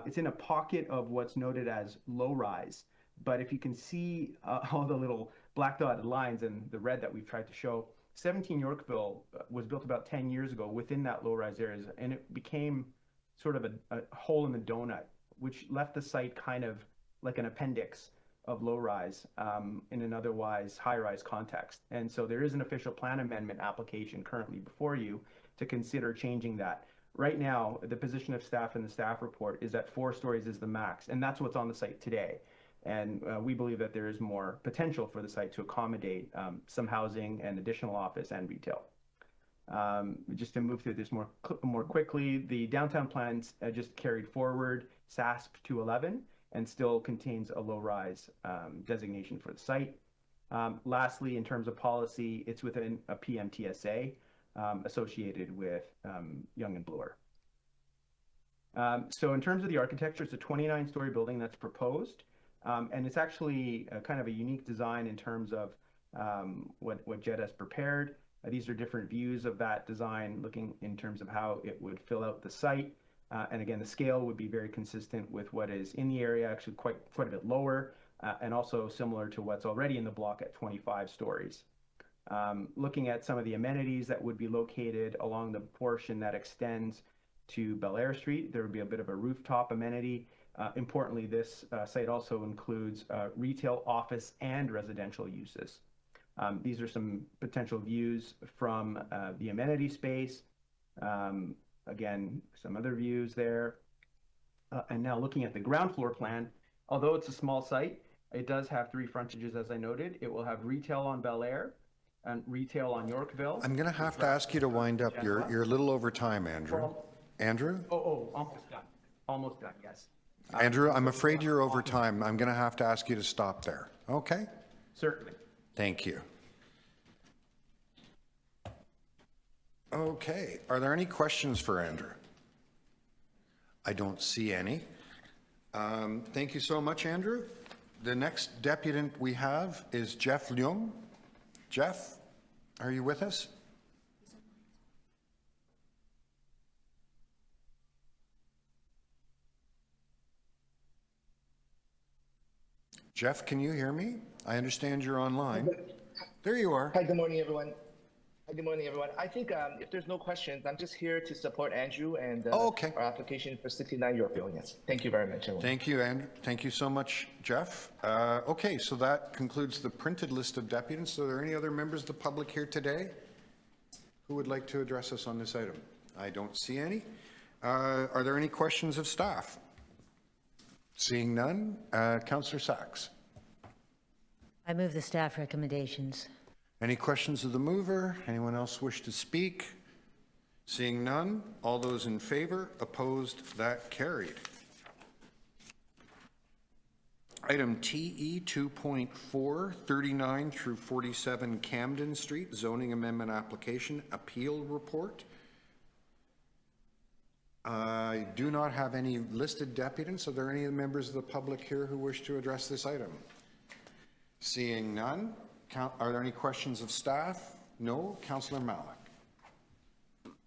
it's in a pocket of what's noted as low rise. But if you can see all the little black dotted lines and the red that we've tried to show, 17 Yorkville was built about 10 years ago within that low rise areas, and it became sort of a hole in the donut, which left the site kind of like an appendix of low rise in an otherwise high rise context. And so there is an official plan amendment application currently before you to consider changing that. Right now, the position of staff in the staff report is that 4 stories is the max, and that's what's on the site today. And we believe that there is more potential for the site to accommodate some housing and additional office and retail. Just to move through this more quickly, the downtown plans just carried forward SASP 211 and still contains a low-rise designation for the site. Lastly, in terms of policy, it's within a PMTSA associated with Young and Bloor. So in terms of the architecture, it's a 29-story building that's proposed, and it's actually kind of a unique design in terms of what Jed has prepared. These are different views of that design, looking in terms of how it would fill out the site. And again, the scale would be very consistent with what is in the area, actually quite a bit lower, and also similar to what's already in the block at 25 stories. Looking at some of the amenities that would be located along the portion that extends to Bel Air Street, there would be a bit of a rooftop amenity. Importantly, this site also includes retail, office, and residential uses. These are some potential views from the amenity space. Again, some other views there. And now looking at the ground floor plan, although it's a small site, it does have 3 frontages, as I noted. It will have retail on Bel Air and retail on Yorkville. I'm going to have to ask you to wind up. You're a little over time, Andrew. Andrew? Almost done. Almost done, yes. Andrew, I'm afraid you're over time. I'm going to have to ask you to stop there. Okay? Certainly. Thank you. Okay. Are there any questions for Andrew? I don't see any. Thank you so much, Andrew. The next deputant we have is Jeff Leung. Jeff, are you with us? Jeff, can you hear me? I understand you're online. There you are. Hi, good morning, everyone. Hi, good morning, everyone. I think if there's no questions, I'm just here to support Andrew and okay. our application for 69 Yorkville. Yes. Thank you very much, everyone. Thank you, Andrew. Thank you so much, Jeff. Okay, so that concludes the printed list of deputants. Are there any other members of the public here today who would like to address us on this item? I don't see any. Are there any questions of staff? Seeing none, Councillor Sachs. I move the staff recommendations. Any questions of the mover? Anyone else wish to speak? Seeing none, all those in favor, opposed, that carried. Item TE 2.4, 39 through 47 Camden Street, zoning amendment application, appeal report. I do not have any listed deputants. Are there any members of the public here who wish to address this item? Seeing none, are there any questions of staff? No. Councillor Malik.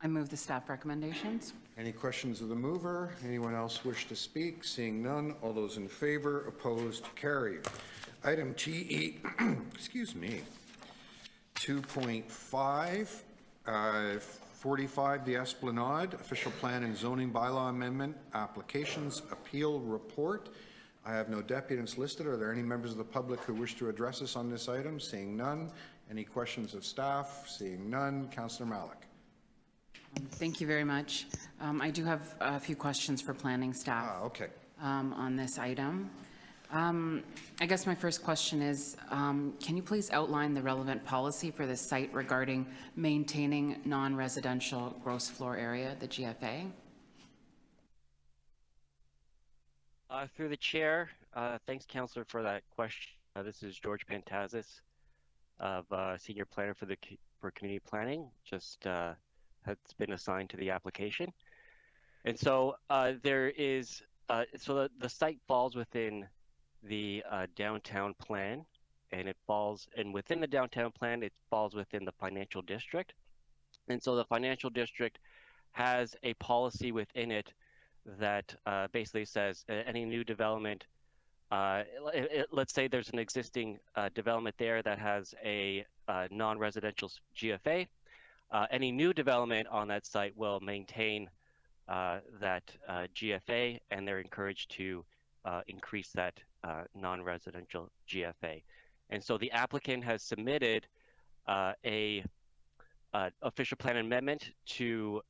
I move the staff recommendations. Any questions of the mover? Anyone else wish to speak? Seeing none, all those in favor, opposed, carried. Item TE, excuse me, 2.5, 45, the Esplanade, official plan and zoning bylaw amendment, applications, appeal report. I have no deputants listed. Are there any members of the public who wish to address us on this item? Seeing none. Any questions of staff? Seeing none. Councillor Malik. Thank you very much. I do have a few questions for planning staff. Okay. On this item. I guess my first question is, can you please outline the relevant policy for this site regarding maintaining non-residential gross floor area, the GFA? Through the chair, thanks, Councillor, for that question. This is George Pantazis of Senior Planner for Community Planning. Just has been assigned to the application. And so there is, so the site falls within the downtown plan, and within the downtown plan, it falls within the financial district. And so the financial district has a policy within it that basically says any new development, let's say there's an existing development there that has a non-residential GFA, any new development on that site will maintain that GFA, and they're encouraged to increase that non-residential GFA. And so the applicant has submitted a official plan amendment to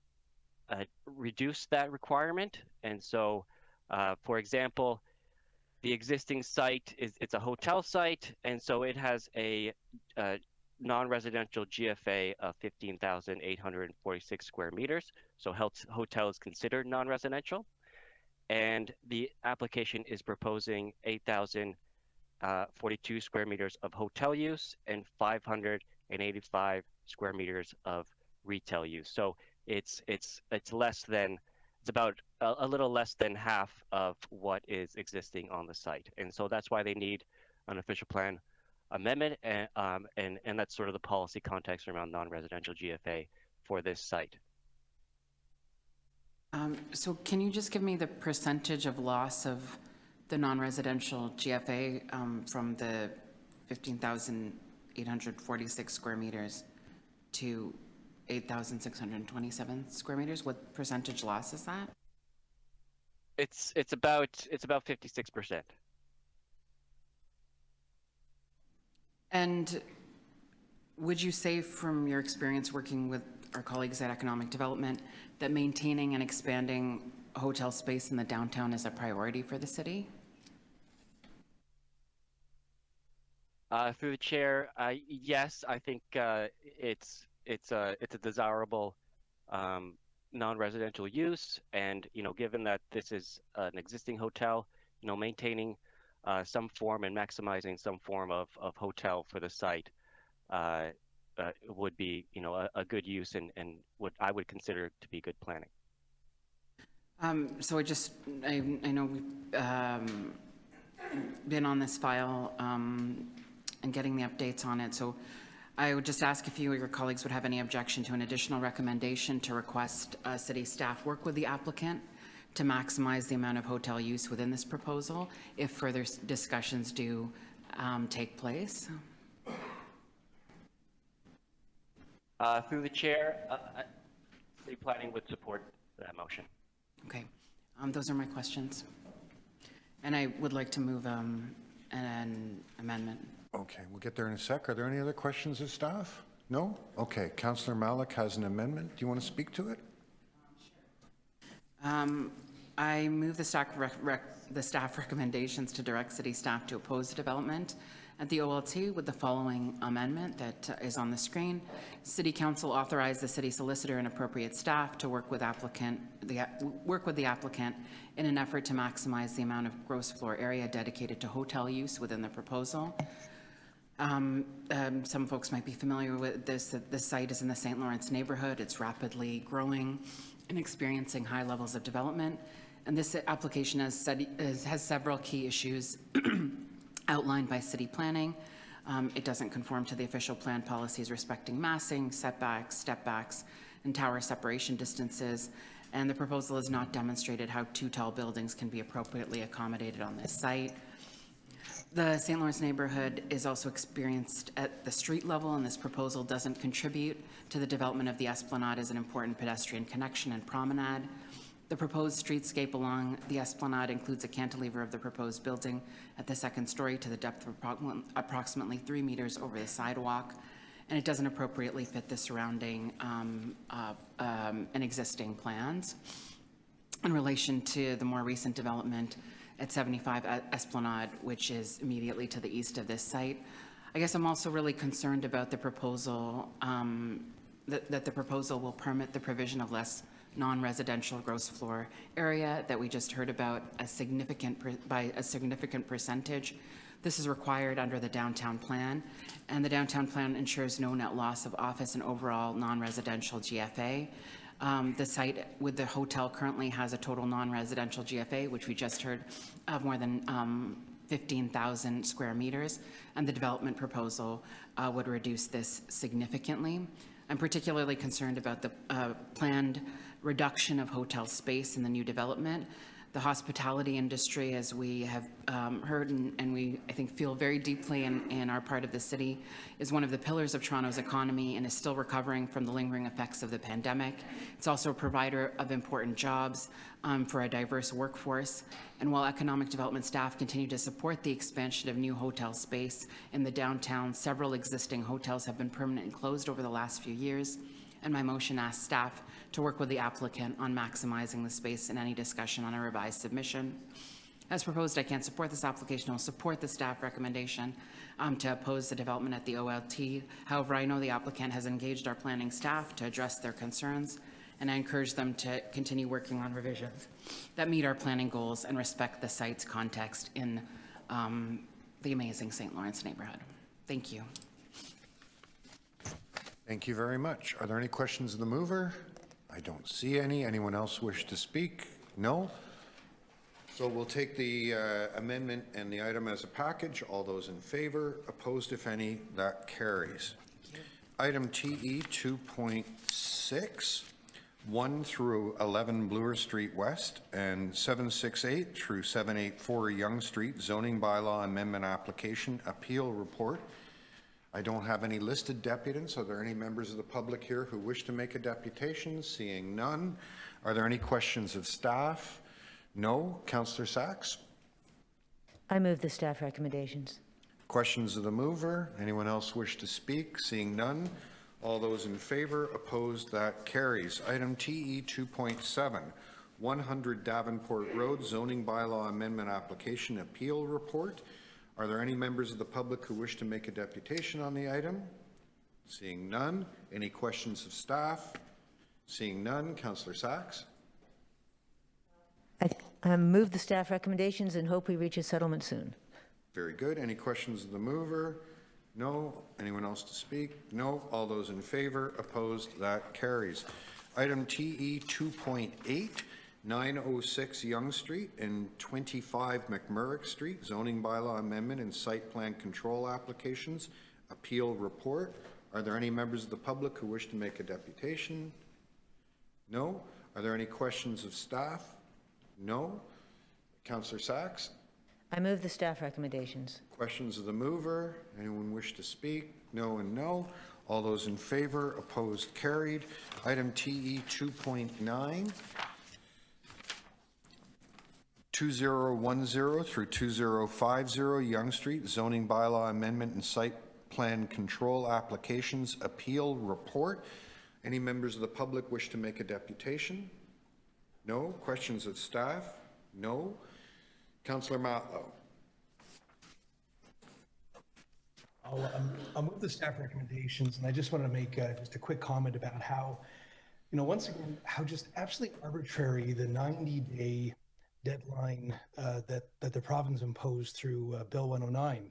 reduce that requirement. And so, for example, the existing site it's a hotel site, and so it has a non-residential GFA of 15,846 square meters. So hotel is considered non-residential, and the application is proposing 42 square meters of hotel use and 585 square meters of retail use. So it's less than, it's about a little less than half of what is existing on the site. And so that's why they need an official plan amendment, and that's sort of the policy context around non-residential GFA for this site. So can you just give me the percentage of loss of the non-residential GFA from the 15,846 square meters to 8,627 square meters? What percentage loss is that? It's about 56%. And would you say, from your experience working with our colleagues at Economic Development, that maintaining and expanding hotel space in the downtown is a priority for the city? Through the chair, yes, I think it's a desirable non-residential use, and given that this is an existing hotel, maintaining some form and maximizing some form of hotel for the site would be a good use, and what I would consider to be good planning. So I know we've been on this file and getting the updates on it. So I would just ask if you or your colleagues would have any objection to an additional recommendation to request city staff work with the applicant to maximize the amount of hotel use within this proposal if further discussions do take place. Through the chair, city planning would support that motion. Okay, those are my questions. And I would like to move an amendment. Okay, we'll get there in a sec. Are there any other questions of staff? No? Okay, Councillor Malik has an amendment. Do you want to speak to it? I move the staff recommendations to direct city staff to oppose the development at the OLT with the following amendment that is on the screen. City Council authorize the city solicitor and appropriate staff to work with the applicant in an effort to maximize the amount of gross floor area dedicated to hotel use within the proposal. Some folks might be familiar with this. This site is in the St. Lawrence neighborhood. It's rapidly growing and experiencing high levels of development. And this application has several key issues outlined by city planning. It doesn't conform to the official plan policies respecting massing, setbacks, step-backs, and tower separation distances. And the proposal has not demonstrated how two tall buildings can be appropriately accommodated on this site. The St. Lawrence neighborhood is also experienced at the street level, and this proposal doesn't contribute to the development of the Esplanade as an important pedestrian connection and promenade. The proposed streetscape along the Esplanade includes a cantilever of the proposed building at the second story to the depth of approximately 3 meters over the sidewalk, and it doesn't appropriately fit the surrounding and existing plans. In relation to the more recent development at 75 Esplanade, which is immediately to the east of this site, I guess I'm also really concerned about the proposal, that the proposal will permit the provision of less non-residential gross floor area that we just heard about by a significant percentage. This is required under the downtown plan, and the downtown plan ensures no net loss of office and overall non-residential GFA. The site with the hotel currently has a total non-residential GFA, which we just heard, of more than 15,000 square meters, and the development proposal would reduce this significantly. I'm particularly concerned about the planned reduction of hotel space in the new development. The hospitality industry, as we have heard and we, I think, feel very deeply in our part of the city, is one of the pillars of Toronto's economy and is still recovering from the lingering effects of the pandemic. It's also a provider of important jobs for a diverse workforce. And while economic development staff continue to support the expansion of new hotel space in the downtown, several existing hotels have been permanently closed over the last few years. And my motion asks staff to work with the applicant on maximizing the space in any discussion on a revised submission. As proposed, I can't support this application. I'll support the staff recommendation to oppose the development at the OLT. However, I know the applicant has engaged our planning staff to address their concerns, and I encourage them to continue working on revisions that meet our planning goals and respect the site's context in the amazing St. Lawrence neighborhood. Thank you. Thank you very much. Are there any questions of the mover? I don't see any. Anyone else wish to speak? No? So we'll take the amendment and the item as a package. All those in favor, opposed if any, that carries. Item TE 2.6, 1 through 11 Bloor Street West and 768 through 784 Yonge Street zoning bylaw amendment application appeal report. I don't have any listed deputants. Are there any members of the public here who wish to make a deputation? Seeing none. Are there any questions of staff? No. Councillor Sachs? I move the staff recommendations. Questions of the mover? Anyone else wish to speak? Seeing none. All those in favor, opposed, that carries. Item TE 2.7, 100 Davenport Road zoning bylaw amendment application appeal report. Are there any members of the public who wish to make a deputation on the item? Seeing none. Any questions of staff? Seeing none. Councillor Sachs? I move the staff recommendations and hope we reach a settlement soon. Very good. Any questions of the mover? No. Anyone else to speak? No. All those in favor? Opposed? That carries. Item TE 2.8, 906 Yonge Street and 25 McMurrick Street, zoning bylaw amendment and site plan control applications, appeal report. Are there any members of the public who wish to make a deputation? No. Are there any questions of staff? No. Councillor Sachs? I move the staff recommendations. Questions of the mover? Anyone wish to speak? No and no. All those in favor, opposed, carried. Item TE 2.9, 2010 through 2050 Yonge Street, zoning bylaw amendment and site plan control applications appeal report. Any members of the public wish to make a deputation? No. Questions of staff? No. Councillor Matlow. I'll move the staff recommendations, and I just want to make just a quick comment about how, once again, how just absolutely arbitrary the 90-day deadline that the province imposed through Bill 109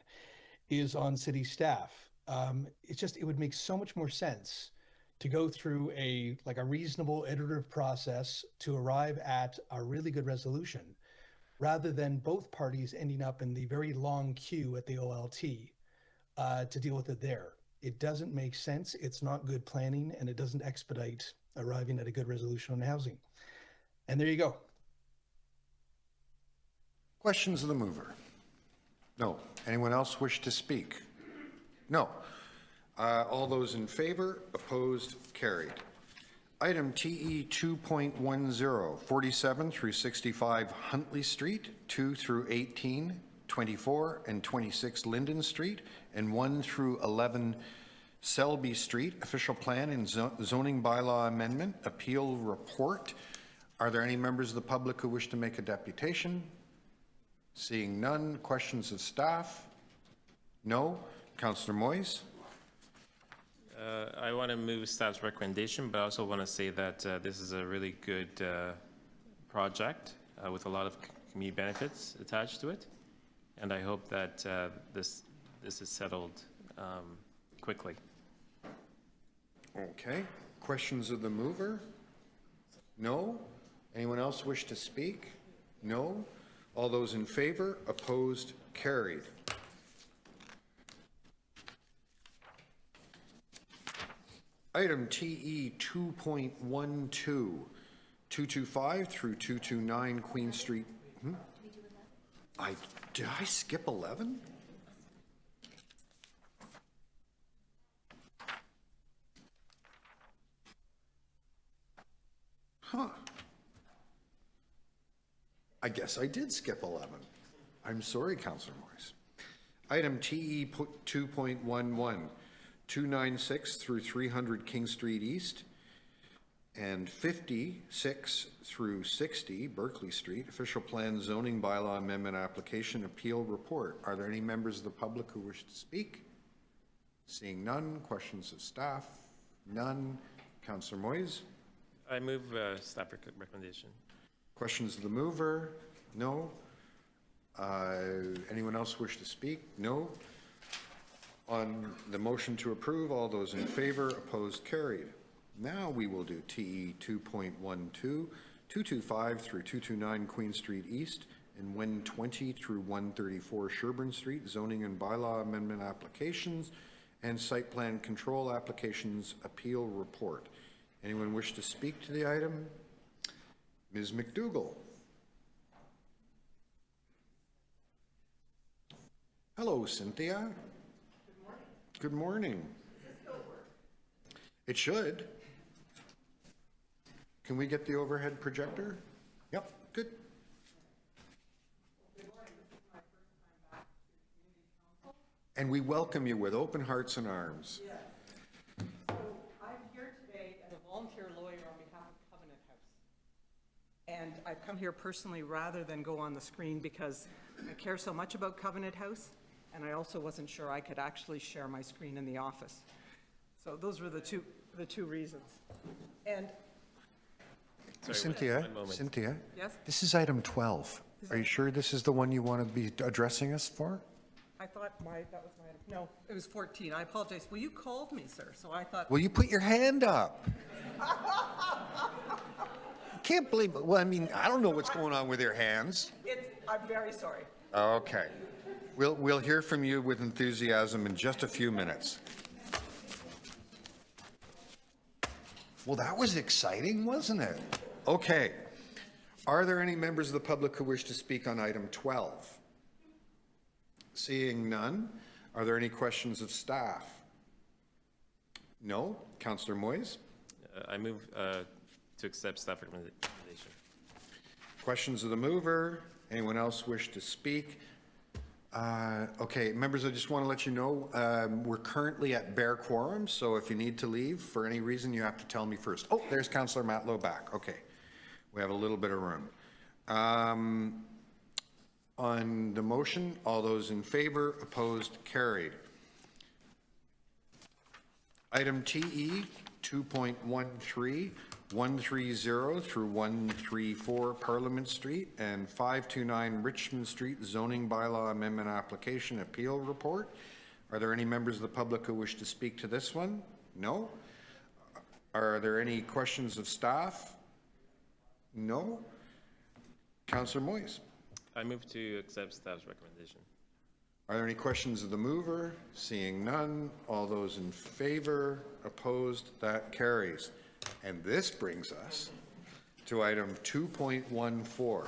is on city staff. It would make so much more sense to go through a reasonable iterative process to arrive at a really good resolution, rather than both parties ending up in the very long queue at the OLT to deal with it there. It doesn't make sense, it's not good planning, and it doesn't expedite arriving at a good resolution on housing. And there you go. Questions of the mover? No. Anyone else wish to speak? No. All those in favor, opposed, carried. Item TE 2.10, 47 through 65 Huntley Street, 2 through 18, 24 and 26 Linden Street, and 1 through 11 Selby Street, official plan and zoning bylaw amendment, appeal report. Are there any members of the public who wish to make a deputation? Seeing none. Questions of staff? No. Councillor Moyes? I want to move staff's recommendation, but I also want to say that this is a really good project with a lot of community benefits attached to it, and I hope that this is settled quickly. Okay. Questions of the mover? No. Anyone else wish to speak? No. All those in favor? Opposed? Carried. Item TE 2.12, 225 through 229 Queen Street. Did I skip 11? Huh. I guess I did skip 11. I'm sorry, Councillor Morris. Item TE 2.11, 296 through 300 King Street East, and 56 through 60 Berkeley Street, official plan zoning bylaw amendment application appeal report. Are there any members of the public who wish to speak? Seeing none. Questions of staff? None. Councillor Moyes? I move staff recommendation. Questions of the mover? No. Anyone else wish to speak? No. On the motion to approve, all those in favor, opposed, carried. Now we will do TE 2.12, 225 through 229 Queen Street East, and 120 through 134 Sherburne Street, zoning and bylaw amendment applications, and site plan control applications appeal report. Anyone wish to speak to the item? Ms. McDougall. Hello, Cynthia. Good morning. Does this still work? It should. Can we get the overhead projector? Yep, good. Good morning. This is my first time back to Community Council. And we welcome you with open hearts and arms. Yes. So I'm here today as a volunteer lawyer on behalf of Covenant House. And I've come here personally rather than go on the screen because I care so much about Covenant House. And I also wasn't sure I could actually share my screen in the office. So those were the two reasons. And Sorry, Cynthia, one moment. Cynthia, yes, this is item 12. Are you sure this is the one you want to be addressing us for? I thought that was my, no, it was 14. I apologize. Well, you called me, sir, so I thought. Well, you put your hand up. Can't believe it. Well, I mean, I don't know what's going on with your hands. I'm very sorry. Okay. We'll hear from you with enthusiasm in just a few minutes. Well, that was exciting, wasn't it? Okay. Are there any members of the public who wish to speak on item 12? Seeing none, are there any questions of staff? No? Councillor Moyes? I move to accept staff recommendation. Questions of the mover? Anyone else wish to speak? Okay, members, I just want to let you know, we're currently at bare quorum, so if you need to leave for any reason, you have to tell me first. Oh, there's Councillor Matlow back. Okay, we have a little bit of room. On the motion, all those in favor, opposed, carried. Item TE 2.13, 130 through 134 Parliament Street and 529 Richmond Street zoning bylaw amendment application appeal report. Are there any members of the public who wish to speak to this one? No. Are there any questions of staff? No. Councillor Moyes. I move to accept staff's recommendation. Are there any questions of the mover? Seeing none, all those in favor, opposed, that carries. And this brings us to item 2.14,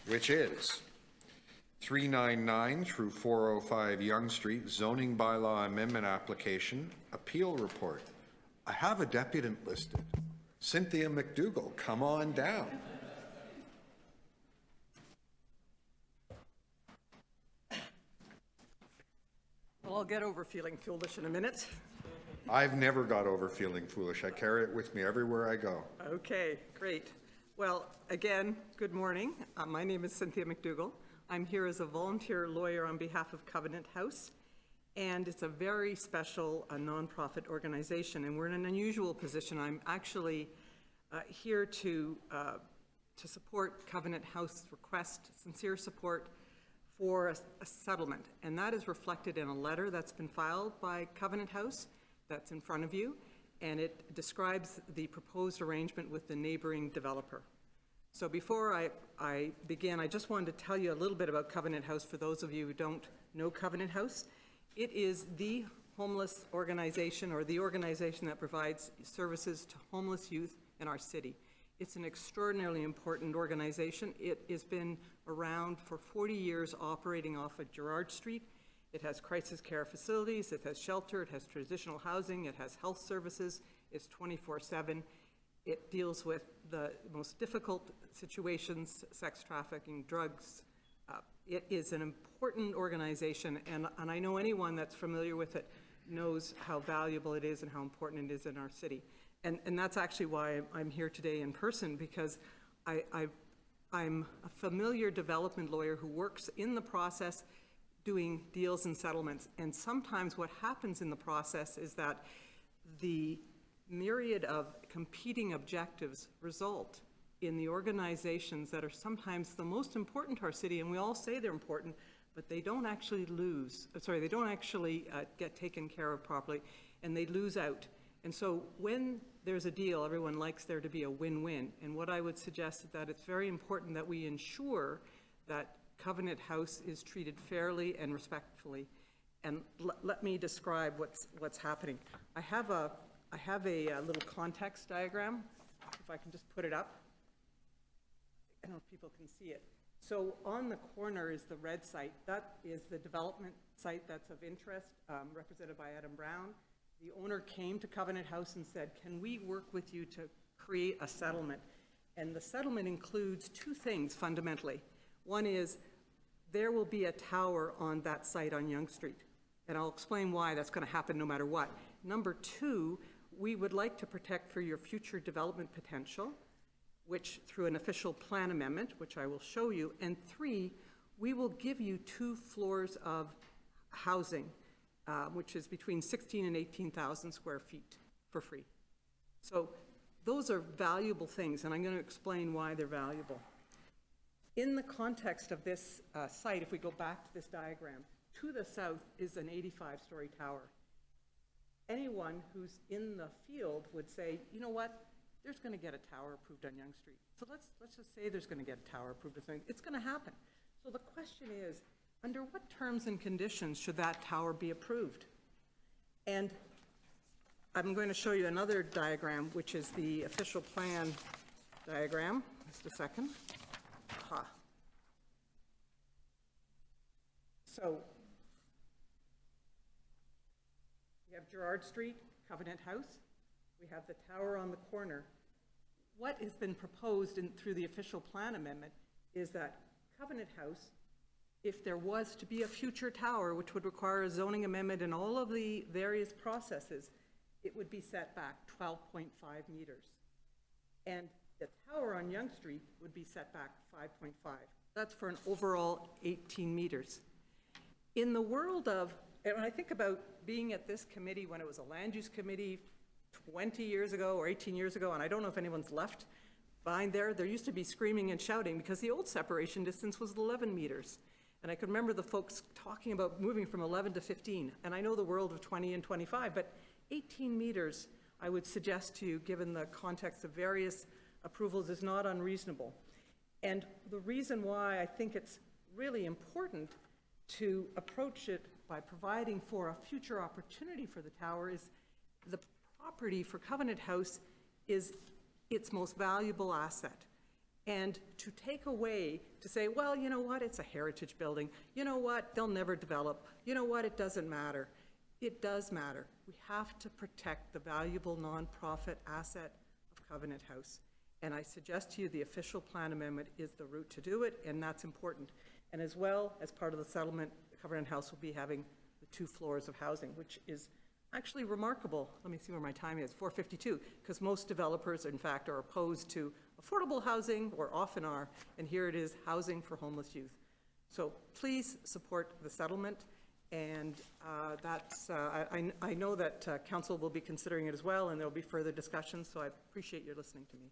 which is 399 through 405 Yonge Street zoning bylaw amendment application appeal report. I have a deputant listed. Cynthia McDougall, come on down. Well, I'll get over feeling foolish in a minute. I've never got over feeling foolish. I carry it with me everywhere I go. Okay, great. Well, again, good morning. My name is Cynthia McDougall. I'm here as a volunteer lawyer on behalf of Covenant House, and it's a very special nonprofit organization, and we're in an unusual position. I'm actually here to support Covenant House request, sincere support for a settlement, and that is reflected in a letter that's been filed by Covenant House that's in front of you, and it describes the proposed arrangement with the neighboring developer. So before I begin, I just wanted to tell you a little bit about Covenant House for those of you who don't know Covenant House. It is the homeless organization, or the organization that provides services to homeless youth in our city. It's an extraordinarily important organization. It has been around for 40 years, operating off of Gerrard Street. It has crisis care facilities, it has shelter, it has transitional housing, it has health services, it's 24/7. It deals with the most difficult situations, sex trafficking, drugs. It is an important organization, and I know anyone that's familiar with it knows how valuable it is and how important it is in our city. And that's actually why I'm here today in person, because I'm a familiar development lawyer who works in the process doing deals and settlements. And sometimes what happens in the process is that the myriad of competing objectives result in the organizations that are sometimes the most important to our city, and we all say they're important, but they don't actually they don't actually get taken care of properly, and they lose out. And so when there's a deal, everyone likes there to be a win-win. And what I would suggest is that it's very important that we ensure that Covenant House is treated fairly and respectfully. And let me describe what's happening. I have a little context diagram, if I can just put it up. I don't know if people can see it. So on the corner is the red site. That is the development site that's of interest, represented by Adam Brown. The owner came to Covenant House and said, can we work with you to create a settlement? And the settlement includes two things fundamentally. One is there will be a tower on that site on Yonge Street. And I'll explain why that's going to happen no matter what. Number two, we would like to protect for your future development potential, which through an official plan amendment, which I will show you. And three, we will give you 2 floors of housing, which is between 16 and 18,000 square feet for free. So those are valuable things, and I'm going to explain why they're valuable. In the context of this site, if we go back to this diagram, to the south is an 85-story tower. Anyone who's in the field would say, you know what, there's going to get a tower approved on Yonge Street. So let's just say there's going to get a tower approved. It's going to happen. So the question is, under what terms and conditions should that tower be approved? And I'm going to show you another diagram, which is the official plan diagram. Just a second. Aha. So we have Gerrard Street, Covenant House. We have the tower on the corner. What has been proposed through the official plan amendment is that Covenant House, if there was to be a future tower, which would require a zoning amendment and all of the various processes, it would be set back 12.5 meters. And the tower on Yonge Street would be set back 5.5. That's for an overall 18 meters. In the world of, and when I think about being at this committee when it was a land use committee 20 years ago or 18 years ago, and I don't know if anyone's left behind there used to be screaming and shouting because the old separation distance was 11 meters. And I could remember the folks talking about moving from 11 to 15. And I know the world of 20 and 25, but 18 meters, I would suggest to you, given the context of various approvals, is not unreasonable. And the reason why I think it's really important to approach it by providing for a future opportunity for the tower is the property for Covenant House is its most valuable asset. And to take away, to say, well, you know what, it's a heritage building. You know what, they'll never develop. You know what, it doesn't matter. It does matter. We have to protect the valuable nonprofit asset of Covenant House. And I suggest to you the official plan amendment is the route to do it, and that's important. And as well, as part of the settlement, Covenant House will be having the 2 floors of housing, which is actually remarkable. Let me see where my time is, 4:52, because most developers, in fact, are opposed to affordable housing, or often are, and here it is, housing for homeless youth. So please support the settlement, and I know that council will be considering it as well, and there will be further discussions, so I appreciate your listening to me.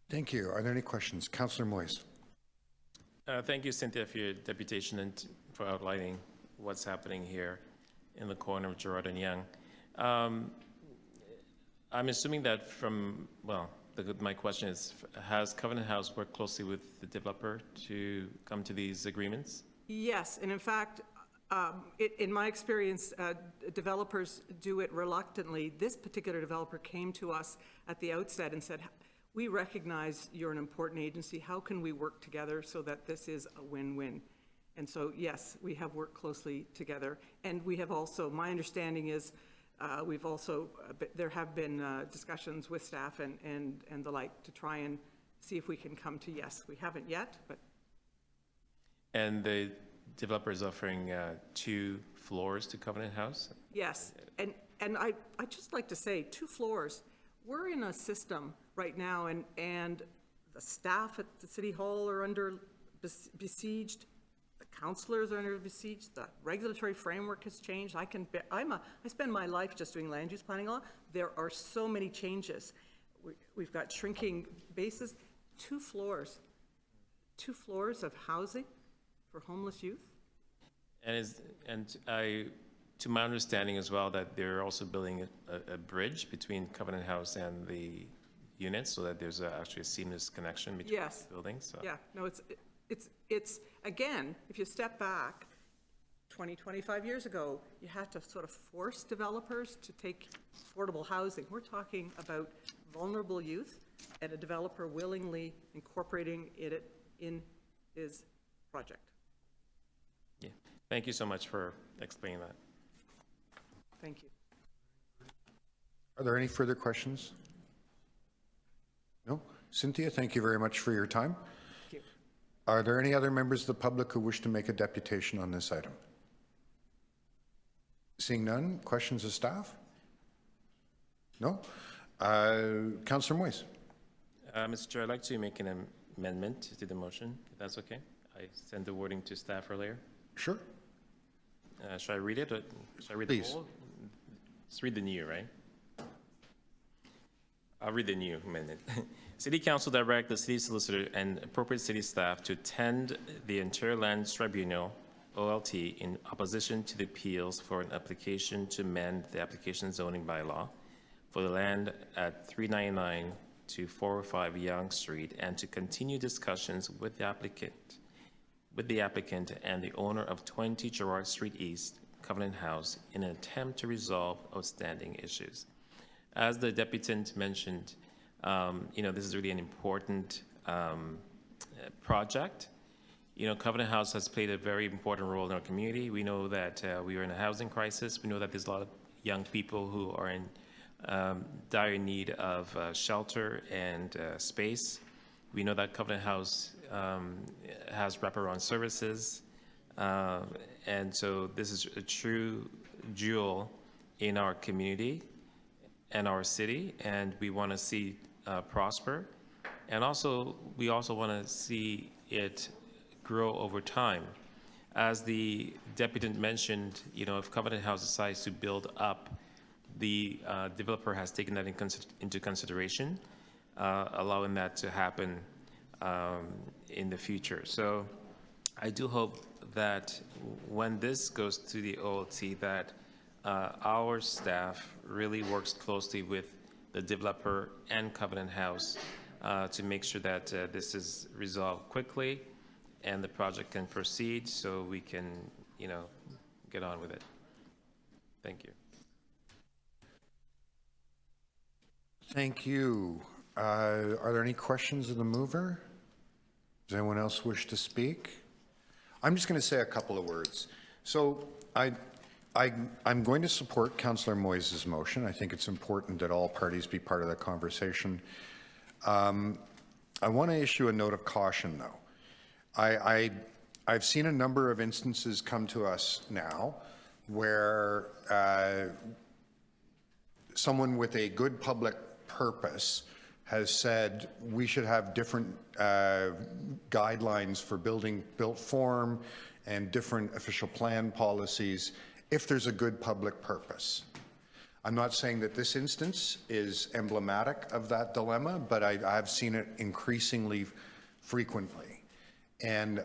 Thank you. Are there any questions? Councillor Moyes. Thank you, Cynthia, for your deputation and for outlining what's happening here in the corner of Gerrard and Yonge. I'm assuming that my question is, has Covenant House worked closely with the developer to come to these agreements? Yes, and in fact, in my experience, developers do it reluctantly. This particular developer came to us at the outset and said, we recognize you're an important agency. How can we work together so that this is a win-win? And so, yes, we have worked closely together. And we have also, my understanding is, there have been discussions with staff and the like to try and see if we can come to yes. We haven't yet, but. And the developer is offering 2 floors to Covenant House? Yes, and I'd just like to say, 2 floors. We're in a system right now, and the staff at the City Hall are under besieged. The councillors are under besieged. The regulatory framework has changed. I spend my life just doing land use planning law. There are so many changes. we've got shrinking bases, 2 floors of housing for homeless youth. To my understanding as well, that they're also building a bridge between Covenant House and the units, so that there's actually a seamless connection between Yes. the buildings. So. Yeah, no, it's, again, if you step back 20, 25 years ago, you had to sort of force developers to take affordable housing. We're talking about vulnerable youth and a developer willingly incorporating it in his project. Yeah. Thank you so much for explaining that. Thank you. Are there any further questions? No? Cynthia, thank you very much for your time. Thank you. Are there any other members of the public who wish to make a deputation on this item? Seeing none, questions of staff? No? Councillor Moise. Mr. Chair, I'd like to make an amendment to the motion, if that's okay. I sent the wording to staff earlier. Sure. Should I read it? Or should I read Please. the whole? Let's read the new, right? I'll read the new amendment. City Council direct the city solicitor and appropriate city staff to attend the Ontario Lands Tribunal, OLT, in opposition to the appeals for an application to amend the application zoning bylaw for the land at 399 to 405 Yonge Street, and to continue discussions with the applicant and the owner of 20 Gerard Street East, Covenant House, in an attempt to resolve outstanding issues. As the deputant mentioned, this is really an important project. Covenant House has played a very important role in our community. We know that we are in a housing crisis. We know that there's a lot of young people who are in dire need of shelter and space. We know that Covenant House has wraparound services. And so this is a true jewel in our community and our city, and we want to see prosper. And also, we also want to see it grow over time. As the deputant mentioned, if Covenant House decides to build up, the developer has taken that into consideration, allowing that to happen in the future. So I do hope that when this goes to the OLT, that our staff really works closely with the developer and Covenant House to make sure that this is resolved quickly and the project can proceed, so we can, get on with it. Thank you. Thank you. Are there any questions of the mover? Does anyone else wish to speak? I'm just going to say a couple of words. So I'm going to support Councillor Moise's motion. I think it's important that all parties be part of that conversation. I want to issue a note of caution, though. I've seen a number of instances come to us now where someone with a good public purpose has said we should have different guidelines for built form and different official plan policies if there's a good public purpose. I'm not saying that this instance is emblematic of that dilemma, but I've seen it increasingly frequently. And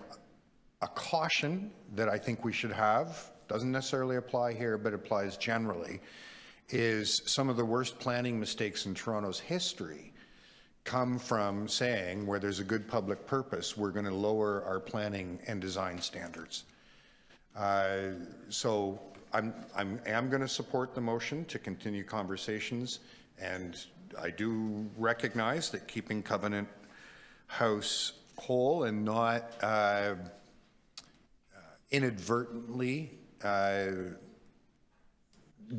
a caution that I think we should have, doesn't necessarily apply here, but applies generally, is some of the worst planning mistakes in Toronto's history come from saying where there's a good public purpose, we're going to lower our planning and design standards. So I am going to support the motion to continue conversations, and I do recognize that keeping Covenant House whole and not inadvertently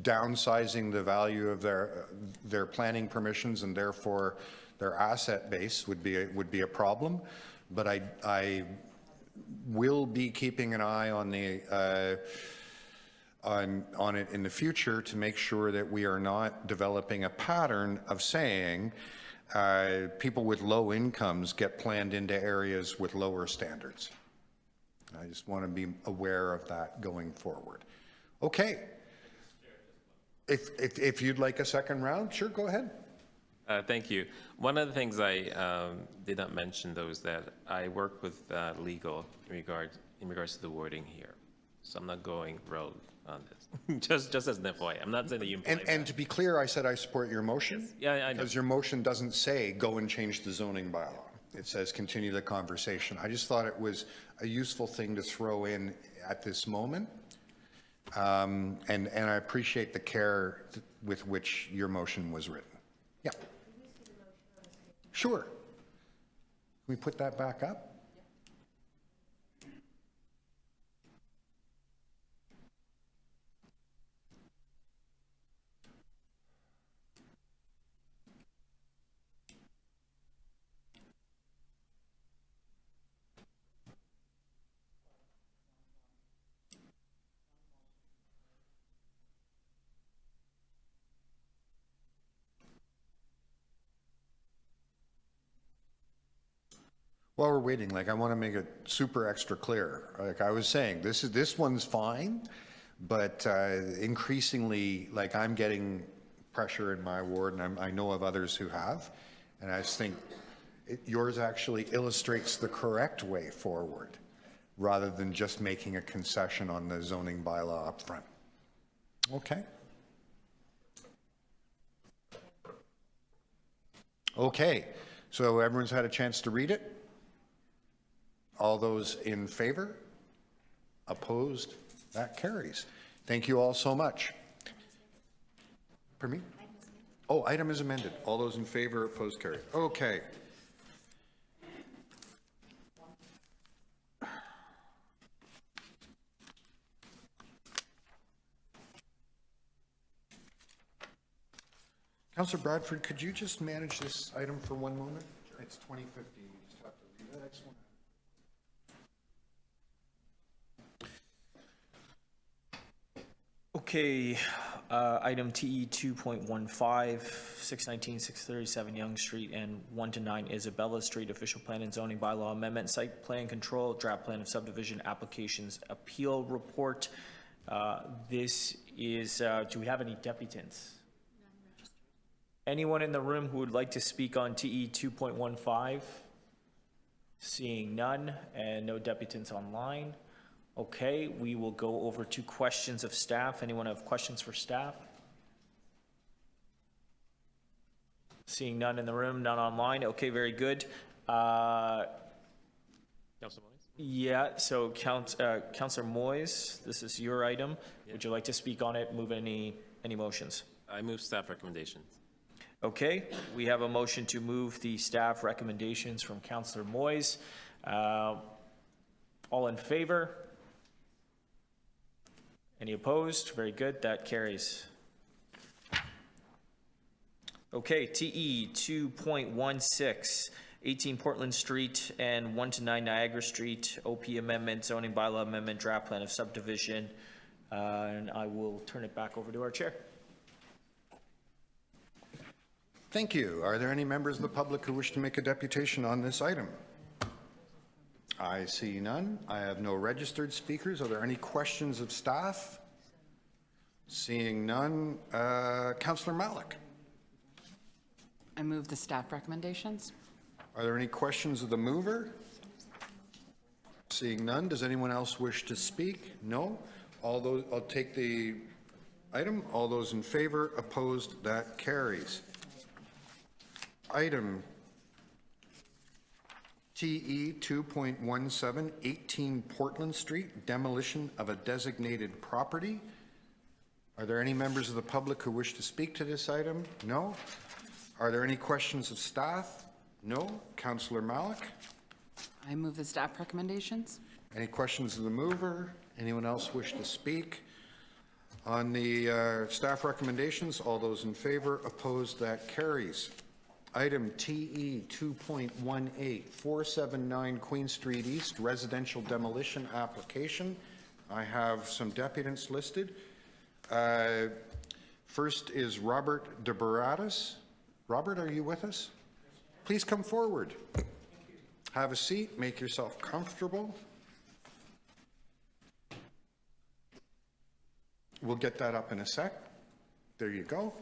downsizing the value of their planning permissions and therefore their asset base would be a problem. But I will be keeping an eye on the on it in the future to make sure that we are not developing a pattern of saying people with low incomes get planned into areas with lower standards. I just want to be aware of that going forward. Okay. If you'd like a second round, sure, go ahead. Thank you. One of the things I did not mention, though, is that I work with legal in regards to the wording here. So I'm not going rogue on this. just as an FYI. I'm not saying that you imply And to be clear, I said I support your motion. Yes. Yeah, I know. Because your motion doesn't say go and change the zoning bylaw. It says continue the conversation. I just thought it was a useful thing to throw in at this moment. And I appreciate the care with which your motion was written. Yeah. Sure. Can we put that back up? While we're waiting, like I want to make it super extra clear. Like I was saying, this one's fine, but increasingly, like I'm getting pressure in my ward, and I know of others who have, and I just think yours actually illustrates the correct way forward, rather than just making a concession on the zoning bylaw up front. Okay. Okay. So everyone's had a chance to read it. All those in favor? Opposed? That carries. Thank you all so much. Pardon me? Oh, item is amended. All those in favor? Opposed? Carried. Okay. Councillor Bradford, could you just manage this item for one moment? It's 2015. You just have to read it. I just want to... Okay, item TE 2.15, 619, 637 Yonge Street and 1 to 9 Isabella Street, official plan and zoning bylaw amendment, site plan control, draft plan of subdivision applications appeal report. This is, do we have any deputants? Anyone in the room who would like to speak on TE 2.15? Seeing none and no deputants online. Okay, we will go over to questions of staff. Anyone have questions for staff? Seeing none in the room, none online. Okay, very good. Councilor Moyes? Yeah, so Councillor Moyes, this is your item. Yeah. Would you like to speak on it, move any motions? I move staff recommendations. Okay, we have a motion to move the staff recommendations from Councillor Moyes. All in favor? Any opposed? Very good, that carries. Okay, TE 2.16, 18 Portland Street and 1 to 9 Niagara Street, OP amendment, zoning bylaw amendment, draft plan of subdivision. And I will turn it back over to our chair. Thank you. Are there any members of the public who wish to make a deputation on this item? I see none. I have no registered speakers. Are there any questions of staff? Seeing none. Councillor Malik. I move the staff recommendations. Are there any questions of the mover? Seeing none. Does anyone else wish to speak? No. All those, I'll take the item. All those in favor, opposed, that carries. Item TE 2.17, 18 Portland Street, demolition of a designated property. Are there any members of the public who wish to speak to this item? No. Are there any questions of staff? No. Councillor Malik? I move the staff recommendations. Any questions of the mover? Anyone else wish to speak? On the staff recommendations, all those in favor, opposed, that carries. Item TE 2.18, 479 Queen Street East, residential demolition application. I have some deputants listed. First is Robert DeBaratis. Robert, are you with us? Please come forward. Have a seat, make yourself comfortable. We'll get that up in a sec. There you go.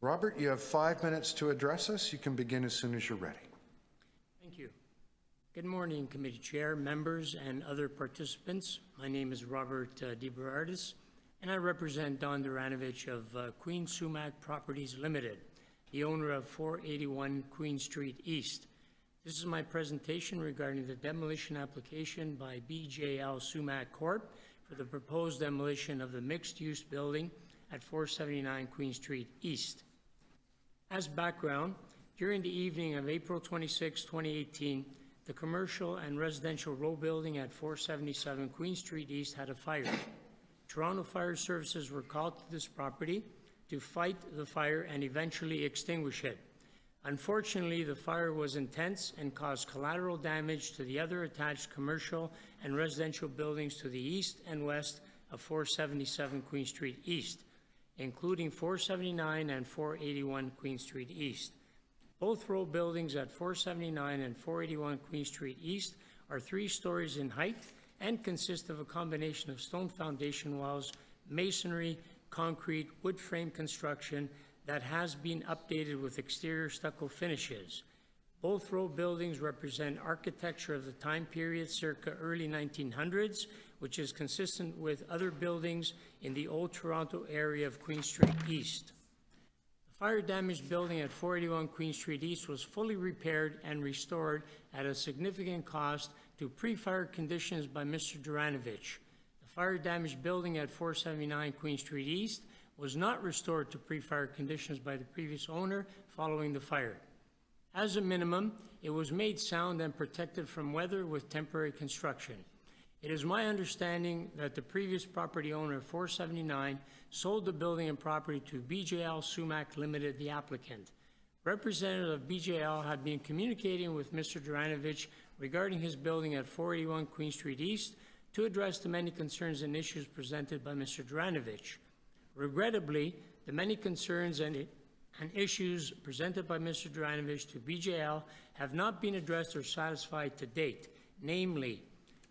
Robert, you have 5 minutes to address us. You can begin as soon as you're ready. Thank you. Good morning, Committee Chair, members, and other participants. My name is Robert DeBerardis, and I represent Don Duranovich of Queen Sumac Properties Limited, the owner of 481 Queen Street East. This is my presentation regarding the demolition application by BJL Sumac Corp. For the proposed demolition of the mixed-use building at 479 Queen Street East. As background, during the evening of April 26, 2018, the commercial and residential row building at 477 Queen Street East had a fire. Toronto Fire Services were called to this property to fight the fire and eventually extinguish it. Unfortunately, the fire was intense and caused collateral damage to the other attached commercial and residential buildings to the east and west of 477 Queen Street East, including 479 and 481 Queen Street East. Both row buildings at 479 and 481 Queen Street East are 3 stories in height and consist of a combination of stone foundation walls, masonry, concrete, wood frame construction that has been updated with exterior stucco finishes. Both row buildings represent architecture of the time period circa early 1900s, which is consistent with other buildings in the Old Toronto area of Queen Street East. The fire-damaged building at 481 Queen Street East was fully repaired and restored at a significant cost to pre-fire conditions by Mr. Duranovich. The fire-damaged building at 479 Queen Street East was not restored to pre-fire conditions by the previous owner following the fire. As a minimum, it was made sound and protected from weather with temporary construction. It is my understanding that the previous property owner of 479 sold the building and property to BJL Sumac Limited, the applicant. Representative of BJL had been communicating with Mr. Duranovich regarding his building at 481 Queen Street East to address the many concerns and issues presented by Mr. Duranovich. Regrettably, the many concerns and issues presented by Mr. Duranovich to BJL have not been addressed or satisfied to date, namely,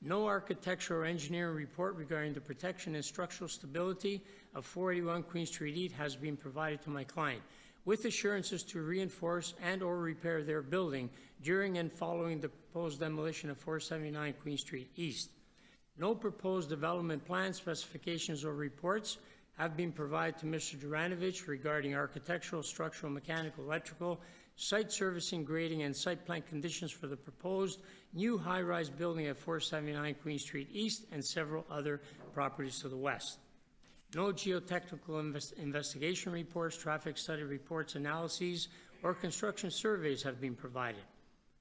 no architectural or engineering report regarding the protection and structural stability of 481 Queen Street East has been provided to my client, with assurances to reinforce and or repair their building during and following the proposed demolition of 479 Queen Street East. No proposed development plan specifications or reports have been provided to Mr. Duranovich regarding architectural, structural, mechanical, electrical, site servicing, grading, and site plan conditions for the proposed new high-rise building at 479 Queen Street East and several other properties to the west. No geotechnical investigation reports, traffic study reports, analyses, or construction surveys have been provided.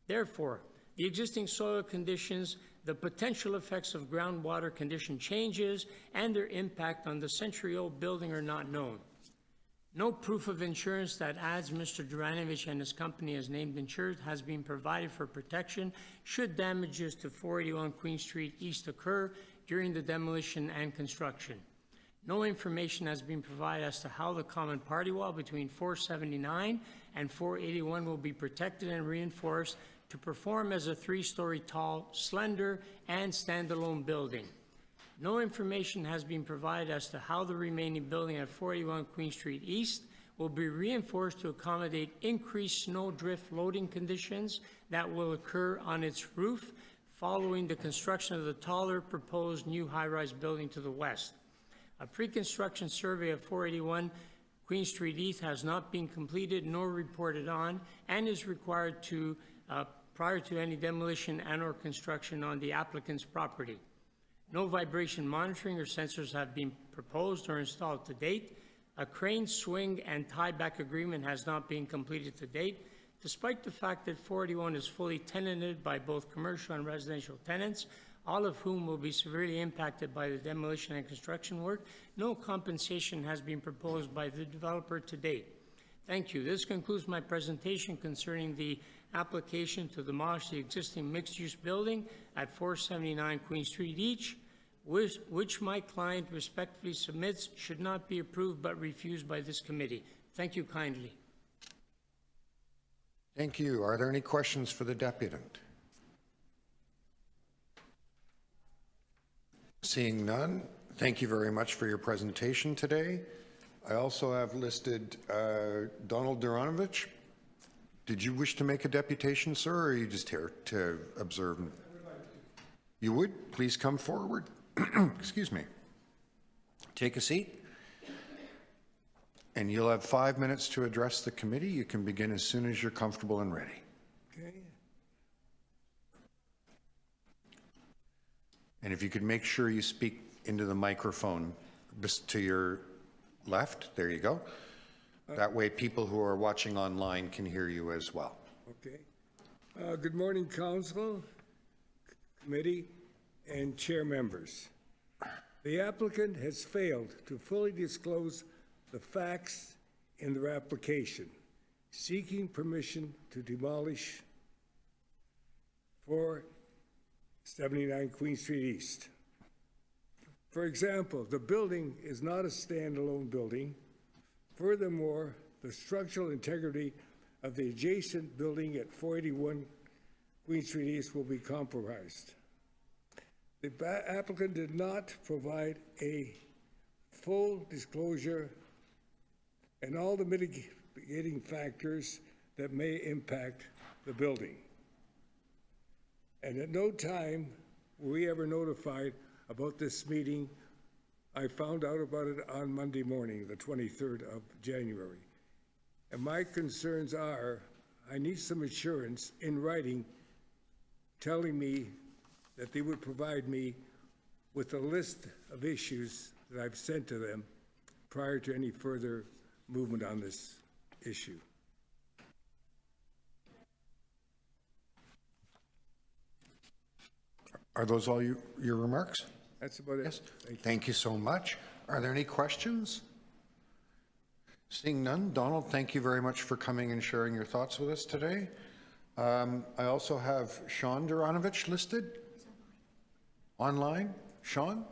Therefore, the existing soil conditions, the potential effects of groundwater condition changes, and their impact on the century-old building are not known. No proof of insurance that adds Mr. Duranovich and his company as named insured has been provided for protection should damages to 481 Queen Street East occur during the demolition and construction. No information has been provided as to how the common party wall between 479 and 481 will be protected and reinforced to perform as a 3-story tall, slender, and standalone building. No information has been provided as to how the remaining building at 481 Queen Street East will be reinforced to accommodate increased snow drift loading conditions that will occur on its roof following the construction of the taller proposed new high-rise building to the west. A pre-construction survey of 481 Queen Street East has not been completed nor reported on and is required to prior to any demolition and or construction on the applicant's property. No vibration monitoring or sensors have been proposed or installed to date. A crane swing and tieback agreement has not been completed to date, despite the fact that 481 is fully tenanted by both commercial and residential tenants, all of whom will be severely impacted by the demolition and construction work. No compensation has been proposed by the developer to date. Thank you. This concludes my presentation concerning the application to demolish the existing mixed-use building at 479 Queen Street East, which my client respectfully submits should not be approved but refused by this committee. Thank you kindly. Thank you. Are there any questions for the deputant? Seeing none, thank you very much for your presentation today. I also have listed Donald Duranovich. Did you wish to make a deputation, sir, or are you just here to observe? You would? Please come forward. Excuse me. Take a seat. And you'll have 5 minutes to address the committee. You can begin as soon as you're comfortable and ready. Okay. And if you could make sure you speak into the microphone just to your left, there you go. That way people who are watching online can hear you as well. Okay. Good morning, council, committee, and chair members. The applicant has failed to fully disclose the facts in their application, seeking permission to demolish 479 Queen Street East. For example, the building is not a standalone building. Furthermore, the structural integrity of the adjacent building at 481 Queen Street East will be compromised. The applicant did not provide a full disclosure and all the mitigating factors that may impact the building. And at no time were we ever notified about this meeting. I found out about it on Monday morning, the 23rd of January. And my concerns are, I need some assurance in writing telling me that they would provide me with a list of issues that I've sent to them prior to any further movement on this issue. Are those all your remarks? That's about it. Yes. Thank you so much. Are there any questions? Seeing none, Donald, thank you very much for coming and sharing your thoughts with us today. I also have Sean Duranovich listed online. Sean?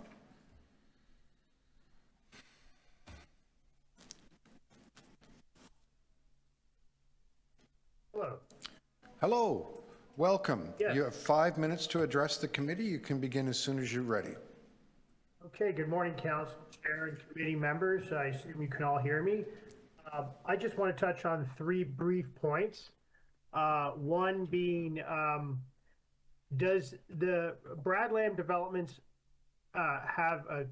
Hello. Hello. Welcome. Yes. You have 5 minutes to address the committee. You can begin as soon as you're ready. Okay, good morning, Council, Chair, and committee members. I assume you can all hear me. I just want to touch on 3 brief points. One being, does the Bradland Developments have a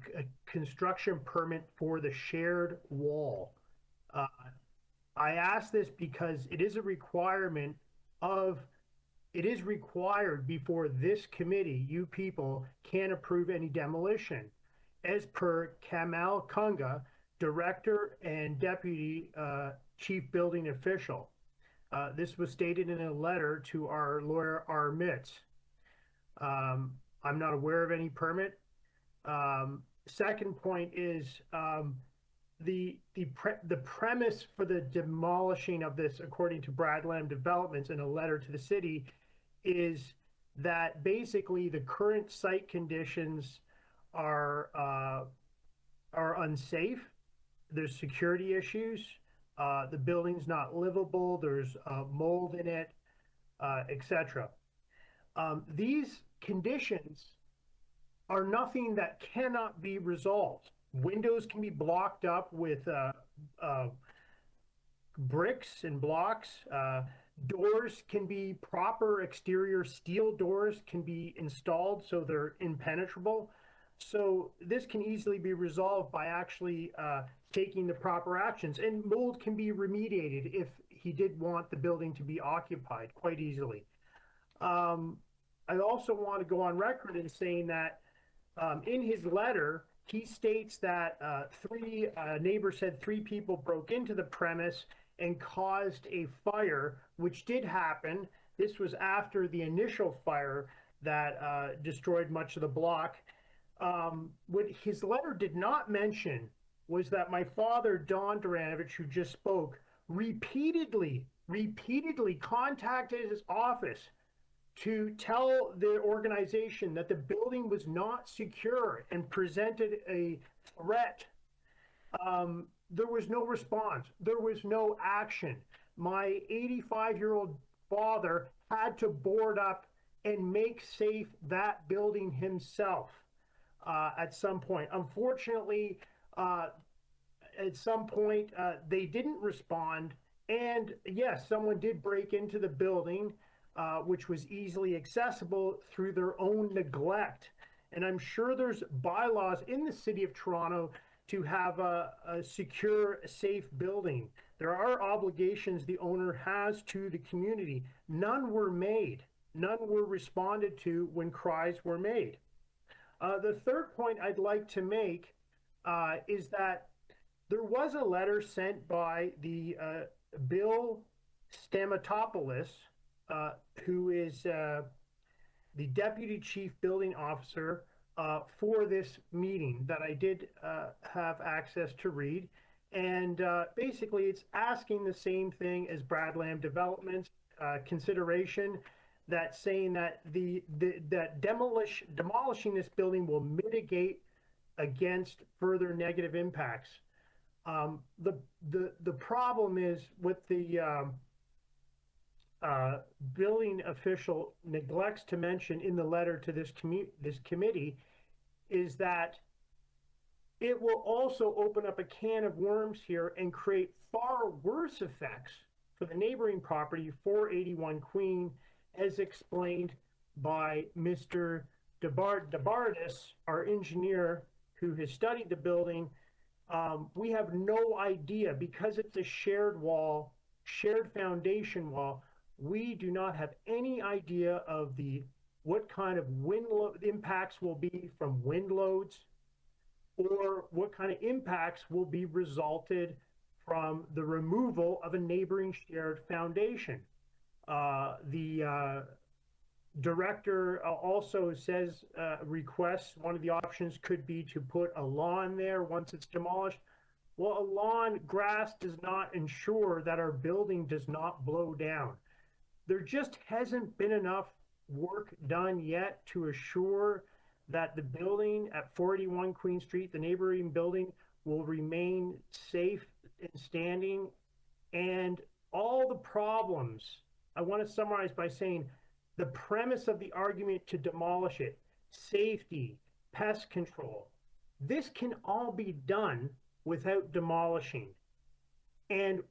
construction permit for the shared wall? I ask this because it is a requirement it is required before this committee, you people, can approve any demolition. As per Kamal Kunga, Director and Deputy Chief Building Official. This was stated in a letter to our lawyer, R. Mitz. I'm not aware of any permit. Second point is the premise for the demolishing of this, according to Bradland Developments in a letter to the city, is that basically the current site conditions are unsafe. There's security issues. The building's not livable. There's mold in it, etc. These conditions are nothing that cannot be resolved. Windows can be blocked up with bricks and blocks. Doors can be proper exterior steel doors can be installed so they're impenetrable. So this can easily be resolved by actually taking the proper actions, and mold can be remediated if he did want the building to be occupied quite easily. I also want to go on record in saying that in his letter, he states that 3 neighbors said 3 people broke into the premise and caused a fire, which did happen. This was after the initial fire that destroyed much of the block. What his letter did not mention was that my father, Don Duranovich, who just spoke, repeatedly contacted his office to tell the organization that the building was not secure and presented a threat. There was no response. There was no action. My 85-year-old father had to board up and make safe that building himself at some point. Unfortunately, at some point, they didn't respond. And yes, someone did break into the building, which was easily accessible through their own neglect. And I'm sure there's bylaws in the city of Toronto to have a secure, safe building. There are obligations the owner has to the community. None were made. None were responded to when cries were made. The third point I'd like to make is that there was a letter sent by the Bill Stamatopoulos, who is the Deputy Chief Building Officer for this meeting that I did have access to read. And basically, it's asking the same thing as Bradlam Development's consideration, that saying that that demolishing this building will mitigate against further negative impacts. The problem is with the building official neglects to mention in the letter to this committee is that it will also open up a can of worms here and create far worse effects for the neighboring property, 481 Queen, as explained by Mr. DeBardis, our engineer who has studied the building. We have no idea, because it's a shared wall, shared foundation wall, we do not have any idea of what kind of wind impacts will be from wind loads, or what kind of impacts will be resulted from the removal of a neighboring shared foundation. The director also says, requests, one of the options could be to put a lawn there once it's demolished. Well, a lawn, grass does not ensure that our building does not blow down. There just hasn't been enough work done yet to assure that the building at 481 Queen Street, the neighboring building, will remain safe and standing. And all the problems, I want to summarize by saying the premise of the argument to demolish it, safety, pest control, this can all be done without demolishing. And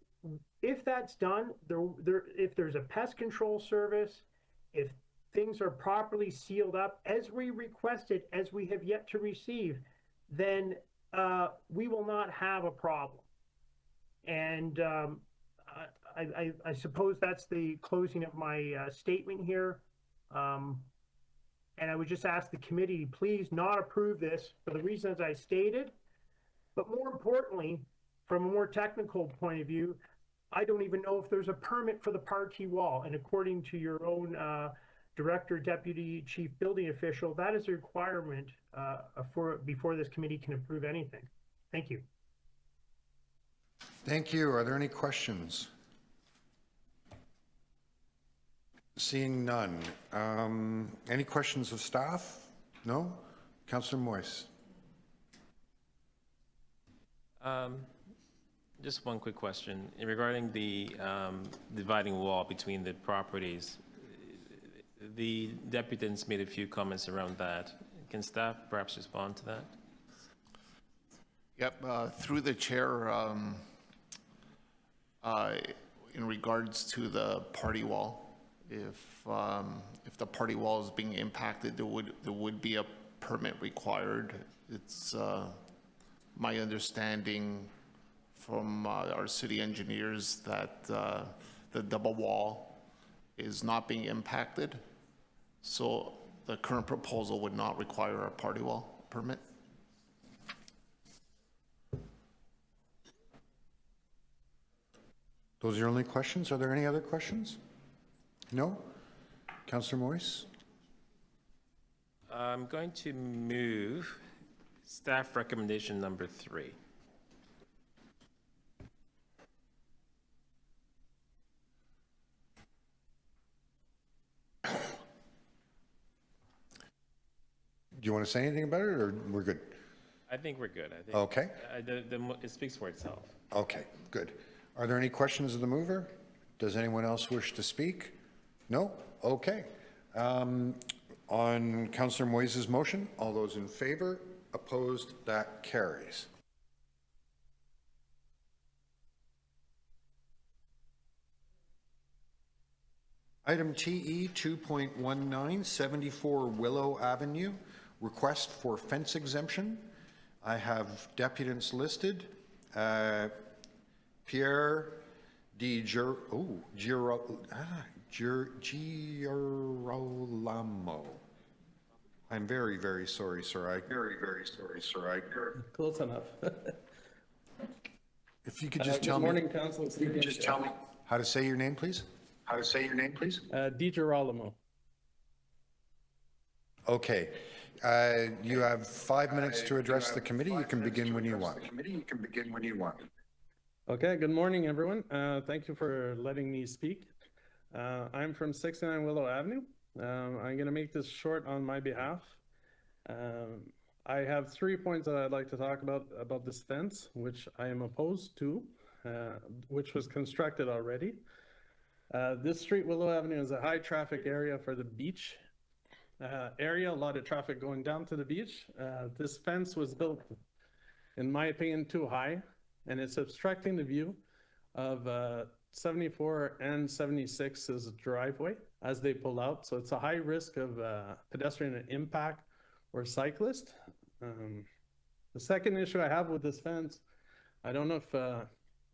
if that's done, if there's a pest control service, if things are properly sealed up as we requested, as we have yet to receive, then we will not have a problem. And I suppose that's the closing of my statement here. And I would just ask the committee, please not approve this for the reasons I stated. But more importantly, from a more technical point of view, I don't even know if there's a permit for the parquet wall. And according to your own Director, Deputy Chief Building Official, that is a requirement before this committee can approve anything. Thank you. Thank you. Are there any questions? Seeing none. Any questions of staff? No? Councillor Moyes. Just one quick question regarding the dividing wall between the properties. The deputants made a few comments around that. Can staff perhaps respond to that? Yep, through the chair, in regards to the party wall, if the party wall is being impacted, there would be a permit required. It's my understanding from our city engineers that the double wall is not being impacted. So the current proposal would not require a party wall permit. Those are your only questions? Are there any other questions? No? Councillor Moyes? I'm going to move staff recommendation number 3. Do you want to say anything about it, or we're good? I think we're good. I think. Okay. It speaks for itself. Okay, good. Are there any questions of the mover? Does anyone else wish to speak? No? Okay. On Councillor Moyes' motion, all those in favor? Opposed? That carries. Item TE 2.19, 74 Willow Avenue, request for fence exemption. I have deputants listed. Pierre Di Girolamo. I'm very, very sorry, sir. Close enough. If you could just tell me. Good morning, Council. If you could just tell me how to say your name, please? Di Girolamo. Okay. You have 5 minutes to address the committee. You can begin when you want. Okay, good morning, everyone. Thank you for letting me speak. I'm from 69 Willow Avenue. I'm going to make this short on my behalf. I have 3 points that I'd like to talk about this fence, which I am opposed to, which was constructed already. This street, Willow Avenue, is a high traffic area for the beach area, a lot of traffic going down to the beach. This fence was built, in my opinion, too high, and it's obstructing the view of 74 and 76's driveway as they pull out. So it's a high risk of pedestrian impact or cyclist. The second issue I have with this fence, I don't know if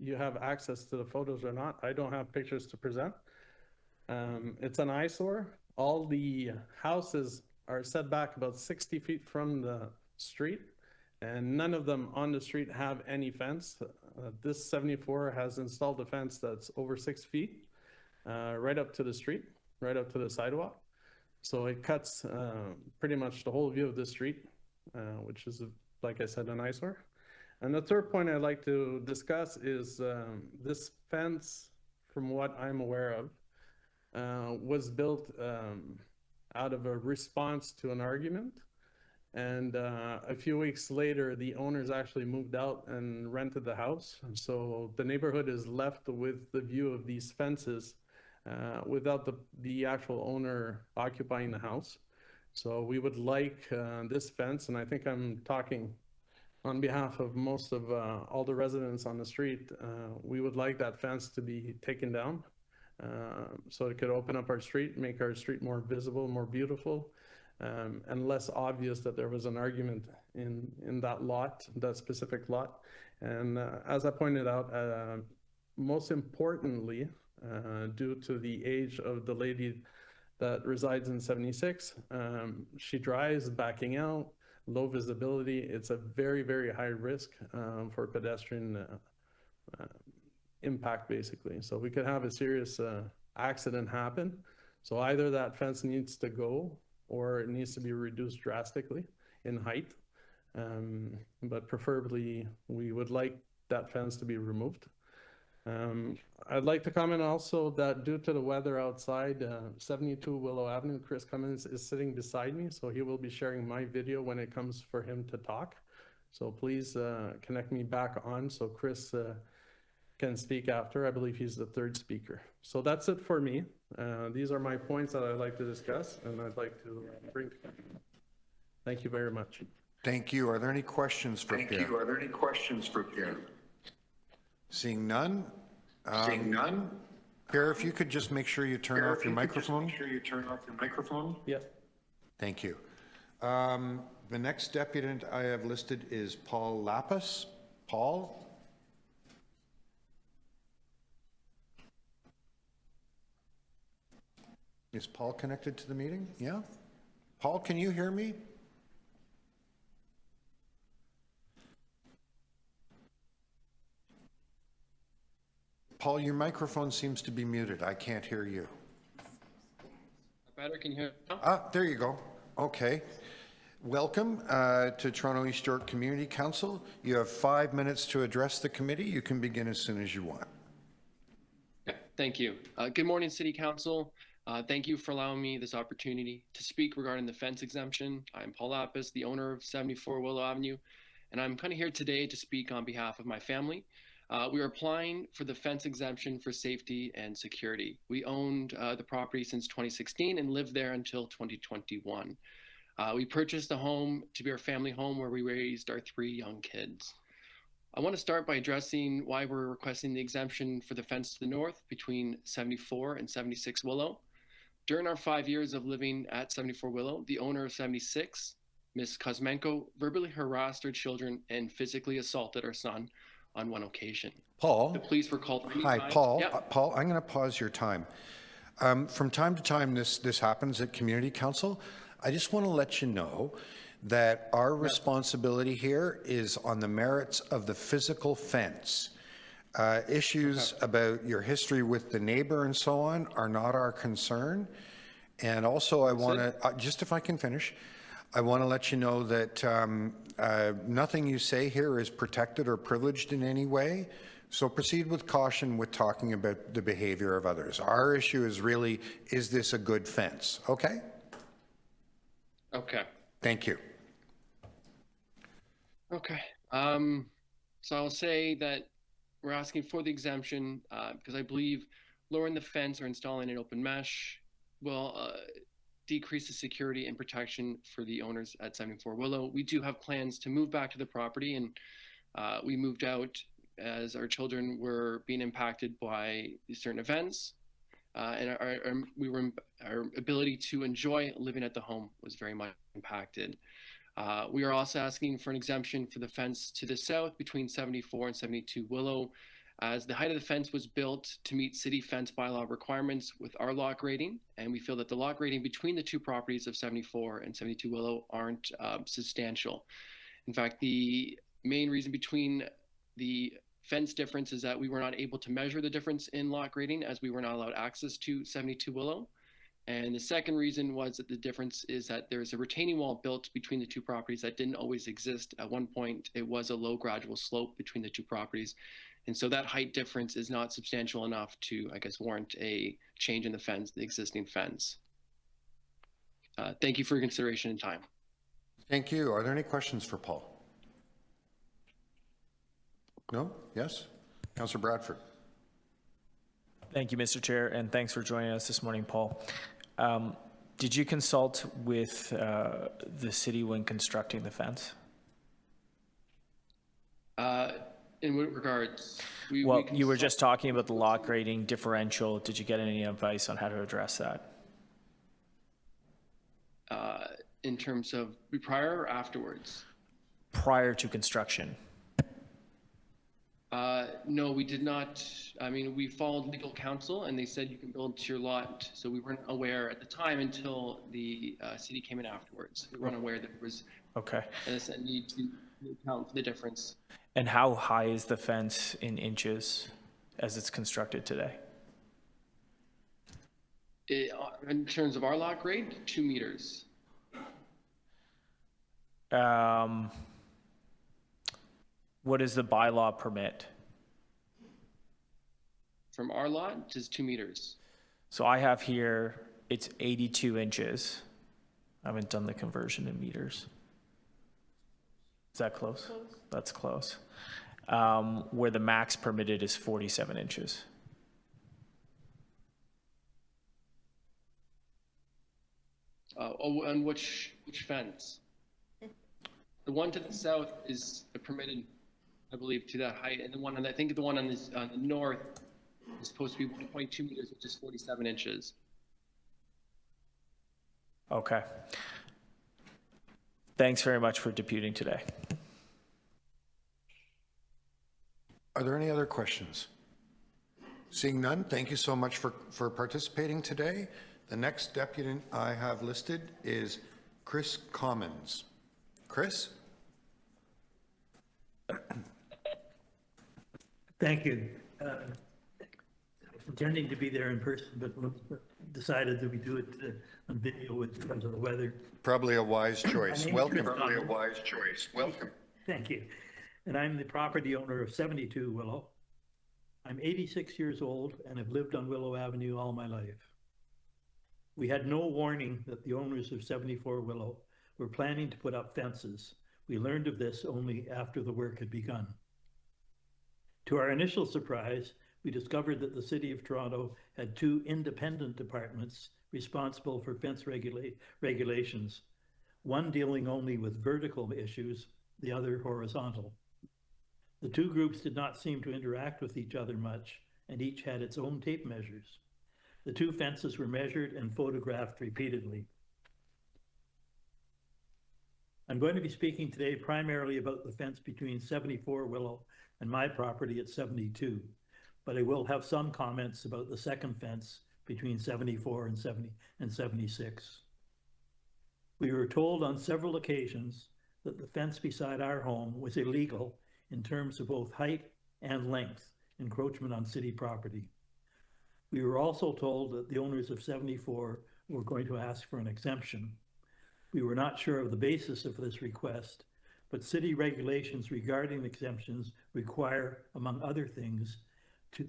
you have access to the photos or not. I don't have pictures to present. It's an eyesore. All the houses are set back about 60 feet from the street, and none of them on the street have any fence. This 74 has installed a fence that's over 6 feet, right up to the street, right up to the sidewalk. So it cuts pretty much the whole view of the street, which is, like I said, an eyesore. And the third point I'd like to discuss is this fence, from what I'm aware of, was built out of a response to an argument. And a few weeks later, the owners actually moved out and rented the house. And so the neighborhood is left with the view of these fences without the actual owner occupying the house. So we would like this fence, and I think I'm talking on behalf of most of all the residents on the street, we would like that fence to be taken down so it could open up our street, make our street more visible, more beautiful, and less obvious that there was an argument in that lot, that specific lot. And as I pointed out, most importantly, due to the age of the lady that resides in 76, she drives backing out, low visibility. It's a very, very high risk for pedestrian impact, basically. So we could have a serious accident happen. So either that fence needs to go or it needs to be reduced drastically in height. But preferably, we would like that fence to be removed. I'd like to comment also that due to the weather outside, 72 Willow Avenue, Chris Cummins is sitting beside me, so he will be sharing my video when it comes for him to talk. So please connect me back on so Chris can speak after. I believe he's the third speaker. So that's it for me. These are my points that I'd like to discuss and I'd like to bring to you. Thank you very much. Thank you. Are there any questions for Pierre? Seeing none? Pierre, if you could just make sure you turn off your microphone. Yeah. Thank you. The next deputant I have listed is Paul Lapis. Paul? Is Paul connected to the meeting? Yeah? Paul, can you hear me? Paul, your microphone seems to be muted. I can't hear you. Better, can you hear me now? Ah, there you go. Okay. Welcome to Toronto East York Community Council. You have 5 minutes to address the committee. You can begin as soon as you want. Yeah, thank you. Good morning, City Council. Thank you for allowing me this opportunity to speak regarding the fence exemption. I'm Paul Lapis, the owner of 74 Willow Avenue, and I'm kind of here today to speak on behalf of my family. We are applying for the fence exemption for safety and security. We owned the property since 2016 and lived there until 2021. We purchased the home to be our family home where we raised our 3 young kids. I want to start by addressing why we're requesting the exemption for the fence to the north between 74 and 76 Willow. During our 5 years of living at 74 Willow, the owner of 76, Ms. Kuzmenko, verbally harassed our children and physically assaulted our son on one occasion. Paul? The police were called many Hi, times. Paul. Yep. Paul, I'm going to pause your time. From time to time, this happens at Community Council. I just want to let you know that our responsibility here is on the merits of the physical fence. Issues about your history with the neighbor and so on are not our concern. And also, I want to, just if I can finish, I want to let you know that nothing you say here is protected or privileged in any way. So proceed with caution with talking about the behavior of others. Our issue is really, is this a good fence? Okay? Okay. Thank you. Okay. So I'll say that we're asking for the exemption because I believe lowering the fence or installing an open mesh will decrease the security and protection for the owners at 74 Willow. We do have plans to move back to the property, and we moved out as our children were being impacted by certain events, and our ability to enjoy living at the home was very much impacted. We are also asking for an exemption for the fence to the south between 74 and 72 Willow, as the height of the fence was built to meet city fence bylaw requirements with our lot grading, and we feel that the lot grading between the two properties of 74 and 72 Willow aren't substantial. In fact, the main reason between the fence difference is that we were not able to measure the difference in lot grading as we were not allowed access to 72 Willow. And the second reason was that the difference is that there's a retaining wall built between the two properties that didn't always exist. At one point, it was a low gradual slope between the two properties. And so that height difference is not substantial enough to, I guess, warrant a change in the fence, the existing fence. Thank you for your consideration and time. Thank you. Are there any questions for Paul? No? Yes? Councillor Bradford. Thank you, Mr. Chair, and thanks for joining us this morning, Paul. Did you consult with the city when constructing the fence? In what regards? Well, you were just talking about the lot grading differential. Did you get any advice on how to address that? In terms of prior or afterwards? Prior to construction. No, we did not. I mean, we followed legal counsel and they said you can build to your lot. So we weren't aware at the time until the city came in afterwards. We weren't aware that there was a need to account for the difference. And how high is the fence in inches as it's constructed today? In terms of our lot grade, 2 meters. What does the bylaw permit? From our lot, just 2 meters. So I have here, it's 82 inches. I haven't done the conversion in meters. Is that close? That's close. Where the max permitted is 47 inches. And which fence? The one to the south is permitted, I believe, to that height, and the one, and I think the one on this on the north is supposed to be 1.2 meters, which is 47 inches. Okay. Thanks very much for deputing today. Are there any other questions? Seeing none, thank you so much for participating today. The next deputant I have listed is Chris Commons. Chris? Thank you. Intending to be there in person, but decided that we do it on video because of the weather. Probably a wise choice. Welcome. Probably a wise choice. Welcome. Thank you. And I'm the property owner of 72 Willow. I'm 86 years old and have lived on Willow Avenue all my life. We had no warning that the owners of 74 Willow were planning to put up fences. We learned of this only after the work had begun. To our initial surprise, we discovered that the City of Toronto had 2 independent departments responsible for fence regulations, one dealing only with vertical issues, the other horizontal. The 2 groups did not seem to interact with each other much, and each had its own tape measures. The two fences were measured and photographed repeatedly. I'm going to be speaking today primarily about the fence between 74 Willow and my property at 72, but I will have some comments about the second fence between 74 and 76. We were told on several occasions that the fence beside our home was illegal in terms of both height and length, encroachment on city property. We were also told that the owners of 74 were going to ask for an exemption. We were not sure of the basis of this request, but city regulations regarding exemptions require, among other things,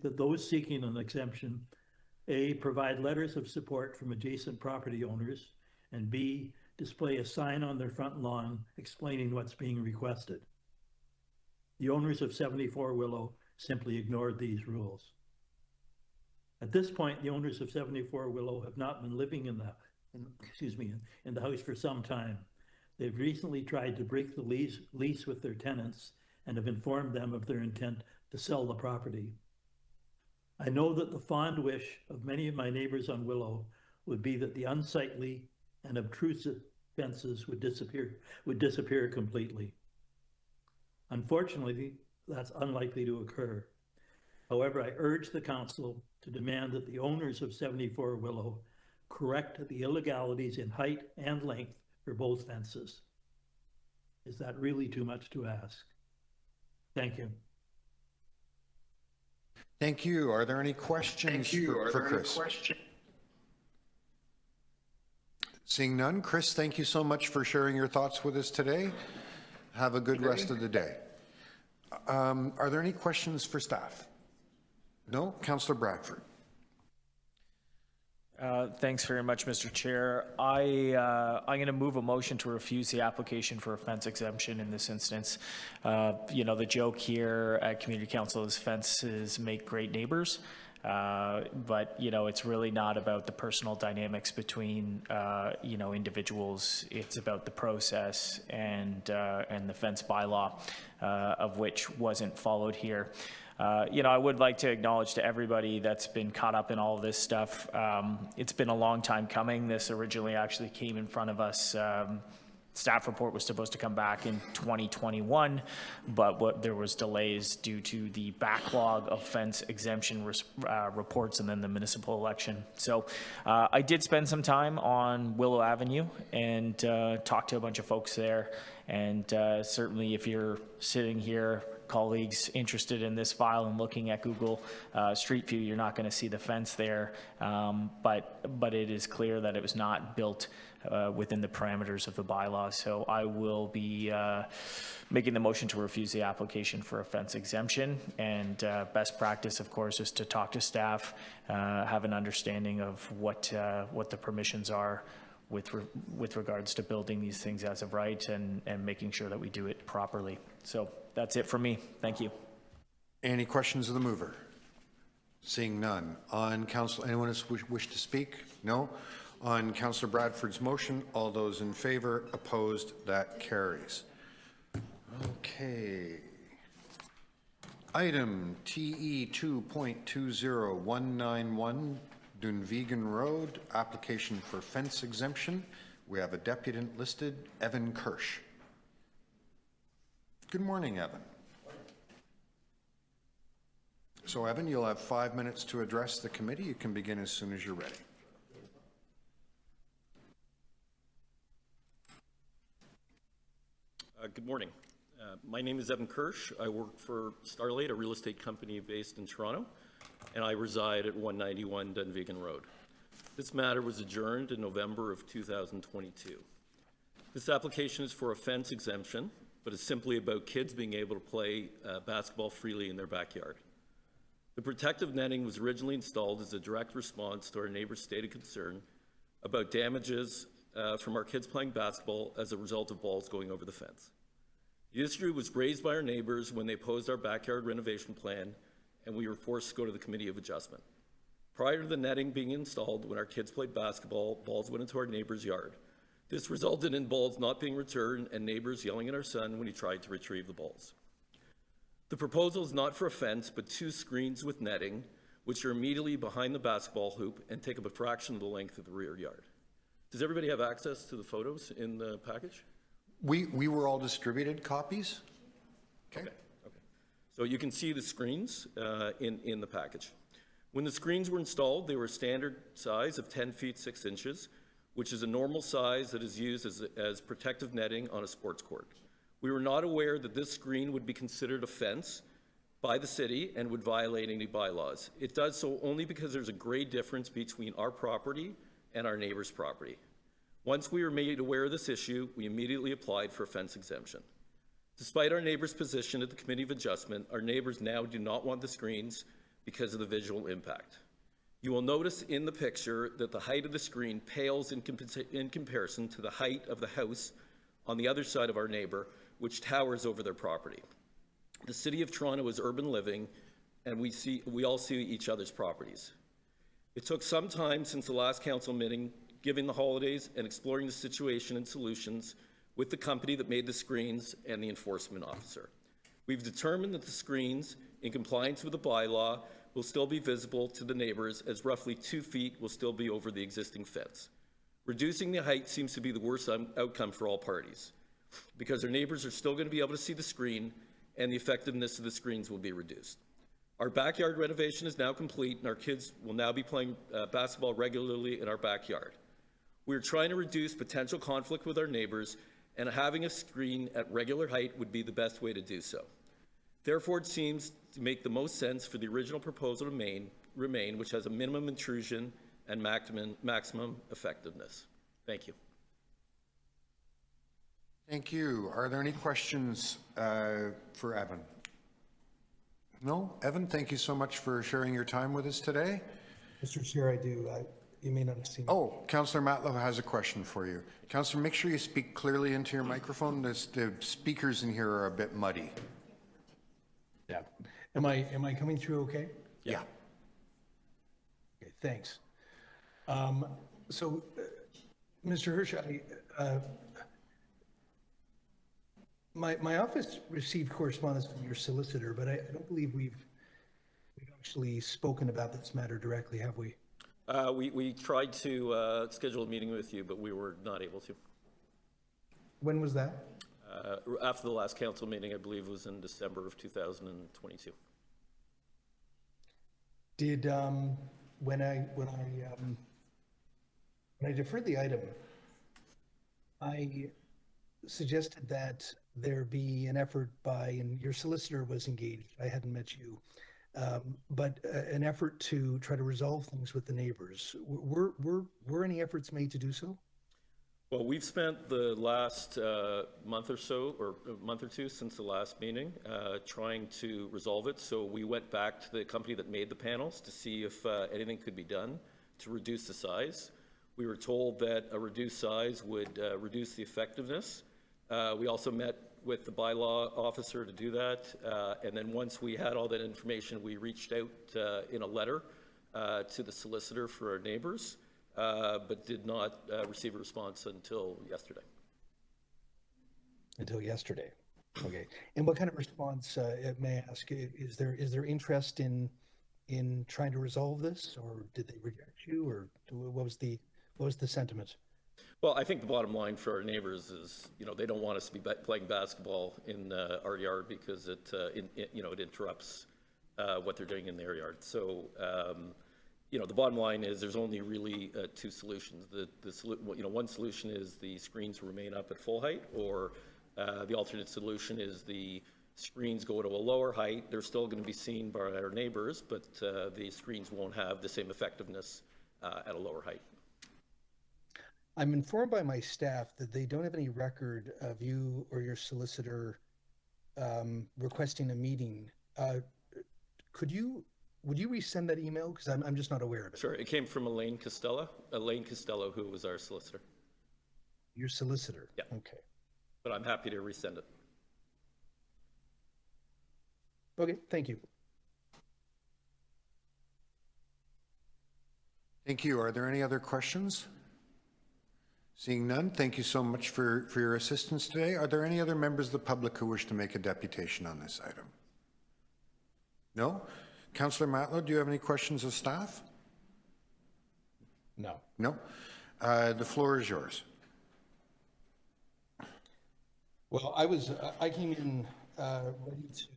that those seeking an exemption, A, provide letters of support from adjacent property owners, and B, display a sign on their front lawn explaining what's being requested. The owners of 74 Willow simply ignored these rules. At this point, the owners of 74 Willow have not been living in the house for some time. They've recently tried to break the lease with their tenants and have informed them of their intent to sell the property. I know that the fond wish of many of my neighbors on Willow would be that the unsightly and obtrusive fences would disappear completely. Unfortunately, that's unlikely to occur. However, I urge the council to demand that the owners of 74 Willow correct the illegalities in height and length for both fences. Is that really too much to ask? Thank you. Thank you. Are there any questions for Chris? Seeing none, Chris, thank you so much for sharing your thoughts with us today. Have a good rest of the day. Are there any questions for staff? No? Councillor Bradford. Thanks very much, Mr. Chair. I'm going to move a motion to refuse the application for a fence exemption in this instance. The joke here at Community Council is fences make great neighbors. But it's really not about the personal dynamics between individuals. It's about the process and the fence bylaw, of which wasn't followed here. I would like to acknowledge to everybody that's been caught up in all of this stuff. It's been a long time coming. This originally actually came in front of us. Staff report was supposed to come back in 2021, but there was delays due to the backlog of fence exemption reports and then the municipal election. So I did spend some time on Willow Avenue and talked to a bunch of folks there. And certainly if you're sitting here, colleagues interested in this file and looking at Google Street View, you're not going to see the fence there. But it is clear that it was not built within the parameters of the bylaws. So I will be making the motion to refuse the application for a fence exemption. And best practice, of course, is to talk to staff, have an understanding of what the permissions are with regards to building these things as of right and making sure that we do it properly. So that's it for me. Thank you. Any questions of the mover? Seeing none. On council, anyone else wish to speak? No? On Councillor Bradford's motion, all those in favor, opposed, that carries. Okay. Item TE 2.20191, Dunvegan Road, application for fence exemption. We have a deputant listed, Evan Kirsch. Good morning, Evan. So, Evan, you'll have 5 minutes to address the committee. You can begin as soon as you're ready. Good morning. My name is Evan Kirsch. I work for Starlight, a real estate company based in Toronto, and I reside at 191 Dunvegan Road. This matter was adjourned in November of 2022. This application is for a fence exemption, but it's simply about kids being able to play basketball freely in their backyard. The protective netting was originally installed as a direct response to our neighbor's stated concern about damages from our kids playing basketball as a result of balls going over the fence. The issue was raised by our neighbors when they opposed our backyard renovation plan, and we were forced to go to the Committee of Adjustment. Prior to the netting being installed, when our kids played basketball, balls went into our neighbor's yard. This resulted in balls not being returned and neighbors yelling at our son when he tried to retrieve the balls. The proposal is not for a fence, but 2 screens with netting, which are immediately behind the basketball hoop and take up a fraction of the length of the rear yard. Does everybody have access to the photos in the package? We were all distributed copies? Okay. So you can see the screens in the package. When the screens were installed, they were a standard size of 10 feet 6 inches, which is a normal size that is used as protective netting on a sports court. We were not aware that this screen would be considered a fence by the city and would violate any bylaws. It does so only because there's a grade difference between our property and our neighbor's property. Once we were made aware of this issue, we immediately applied for a fence exemption. Despite our neighbor's position at the Committee of Adjustment, our neighbors now do not want the screens because of the visual impact. You will notice in the picture that the height of the screen pales in comparison to the height of the house on the other side of our neighbor, which towers over their property. The City of Toronto is urban living, and we all see each other's properties. It took some time since the last council meeting, given the holidays and exploring the situation and solutions with the company that made the screens and the enforcement officer. We've determined that the screens, in compliance with the bylaw, will still be visible to the neighbors, as roughly 2 feet will still be over the existing fence. Reducing the height seems to be the worst outcome for all parties, because our neighbors are still going to be able to see the screen, and the effectiveness of the screens will be reduced. Our backyard renovation is now complete, and our kids will now be playing basketball regularly in our backyard. We're trying to reduce potential conflict with our neighbors, and having a screen at regular height would be the best way to do so. Therefore, it seems to make the most sense for the original proposal to remain, which has a minimum intrusion and maximum effectiveness. Thank you. Thank you. Are there any questions for Evan? No? Evan, thank you so much for sharing your time with us today. Mr. Chair, I do. You may not have seen. Oh, Councillor Matlow has a question for you. Councillor, make sure you speak clearly into your microphone. The speakers in here are a bit muddy. Yeah. Am I coming through okay? Yeah. Okay, thanks. So, Mr. Hirsch, my office received correspondence from your solicitor, but I don't believe we've actually spoken about this matter directly, have we? We tried to schedule a meeting with you, but we were not able to. When was that? After the last council meeting, I believe it was in December of 2022. Did when I deferred the item, I suggested that there be an effort by, and your solicitor was engaged, I hadn't met you, but an effort to try to resolve things with the neighbors. Were any efforts made to do so? Well, we've spent the last month or so, or a month or two since the last meeting, trying to resolve it. So we went back to the company that made the panels to see if anything could be done to reduce the size. We were told that a reduced size would reduce the effectiveness. We also met with the bylaw officer to do that. And then once we had all that information, we reached out in a letter to the solicitor for our neighbors, but did not receive a response until yesterday. Until yesterday. Okay. And what kind of response, may I ask, is there interest in trying to resolve this, or did they reject you, or what was the sentiment? Well, I think the bottom line for our neighbors is, they don't want us to be playing basketball in our yard because it interrupts what they're doing in their yard. So, the bottom line is there's only really two solutions. One solution is the screens remain up at full height, or the alternate solution is the screens go to a lower height. They're still going to be seen by our neighbors, but the screens won't have the same effectiveness at a lower height. I'm informed by my staff that they don't have any record of you or your solicitor requesting a meeting. Would you resend that email? Because I'm just not aware of it. Sure. It came from Elaine Costello, who was our solicitor. Your solicitor? Yeah. Okay. But I'm happy to resend it. Okay, thank you. Thank you. Are there any other questions? Seeing none, thank you so much for your assistance today. Are there any other members of the public who wish to make a deputation on this item? No? Councillor Matlow, do you have any questions of staff? No. No? The floor is yours. Well, I came in ready to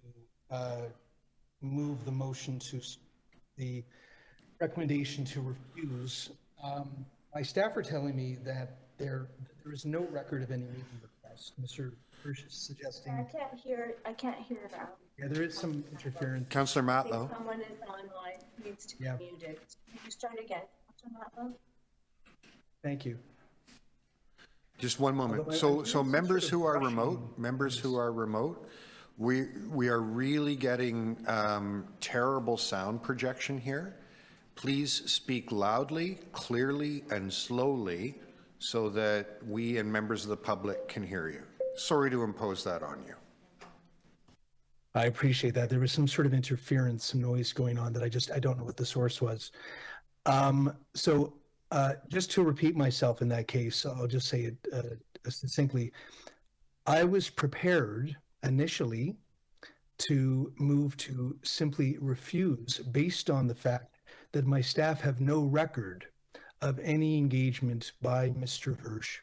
move the motion to the recommendation to refuse. My staff are telling me that there is no record of any meeting request. Mr. Hirsch is suggesting. I can't hear now. Yeah, there is some interference. Councillor I think Matlow. someone is online, needs to be Yeah. muted. Can you start again, Councilor Matlow? Thank you. Just one moment. Although So, I'm so hearing some members sort of who are rushing remote, we are really getting terrible sound projection here. Please speak loudly, clearly, and slowly so that we and members of the public can hear you. Sorry to impose that on you. I appreciate that. There was some sort of interference, some noise going on that I don't know what the source was. Just to repeat myself in that case, I'll just say it succinctly. I was prepared initially to move to simply refuse based on the fact that my staff have no record of any engagement by Mr. Hirsch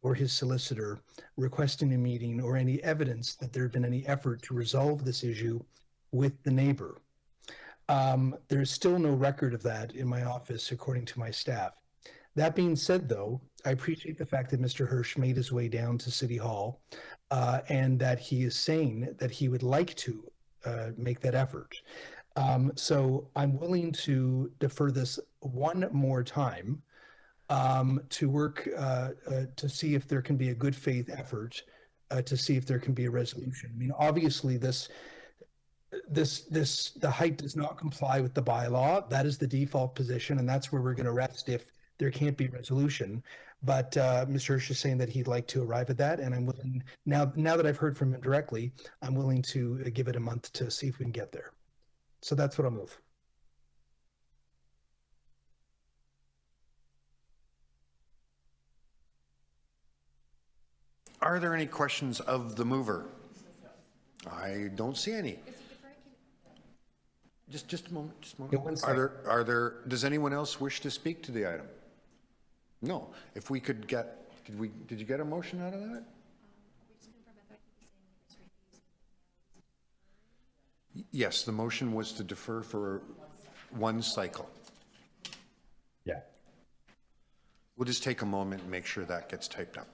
or his solicitor requesting a meeting or any evidence that there had been any effort to resolve this issue with the neighbor. There's still no record of that in my office, according to my staff. That being said, though, I appreciate the fact that Mr. Hirsch made his way down to City Hall and that he is saying that he would like to make that effort. So I'm willing to defer this one more time to work to see if there can be a good faith effort to see if there can be a resolution. I mean, obviously the height does not comply with the bylaw. That is the default position, and that's where we're going to rest if there can't be resolution. But Mr. Hirsch is saying that he'd like to arrive at that, and I'm willing, now that I've heard from him directly, I'm willing to give it a month to see if we can get there. So that's what I'll move. Are there any questions of the mover? I don't see any. Just a moment, does anyone else wish to speak to the item? No. If we could get, did you get a motion out of that? Yes, the motion was to defer for one cycle. Yeah. We'll just take a moment and make sure that gets typed up.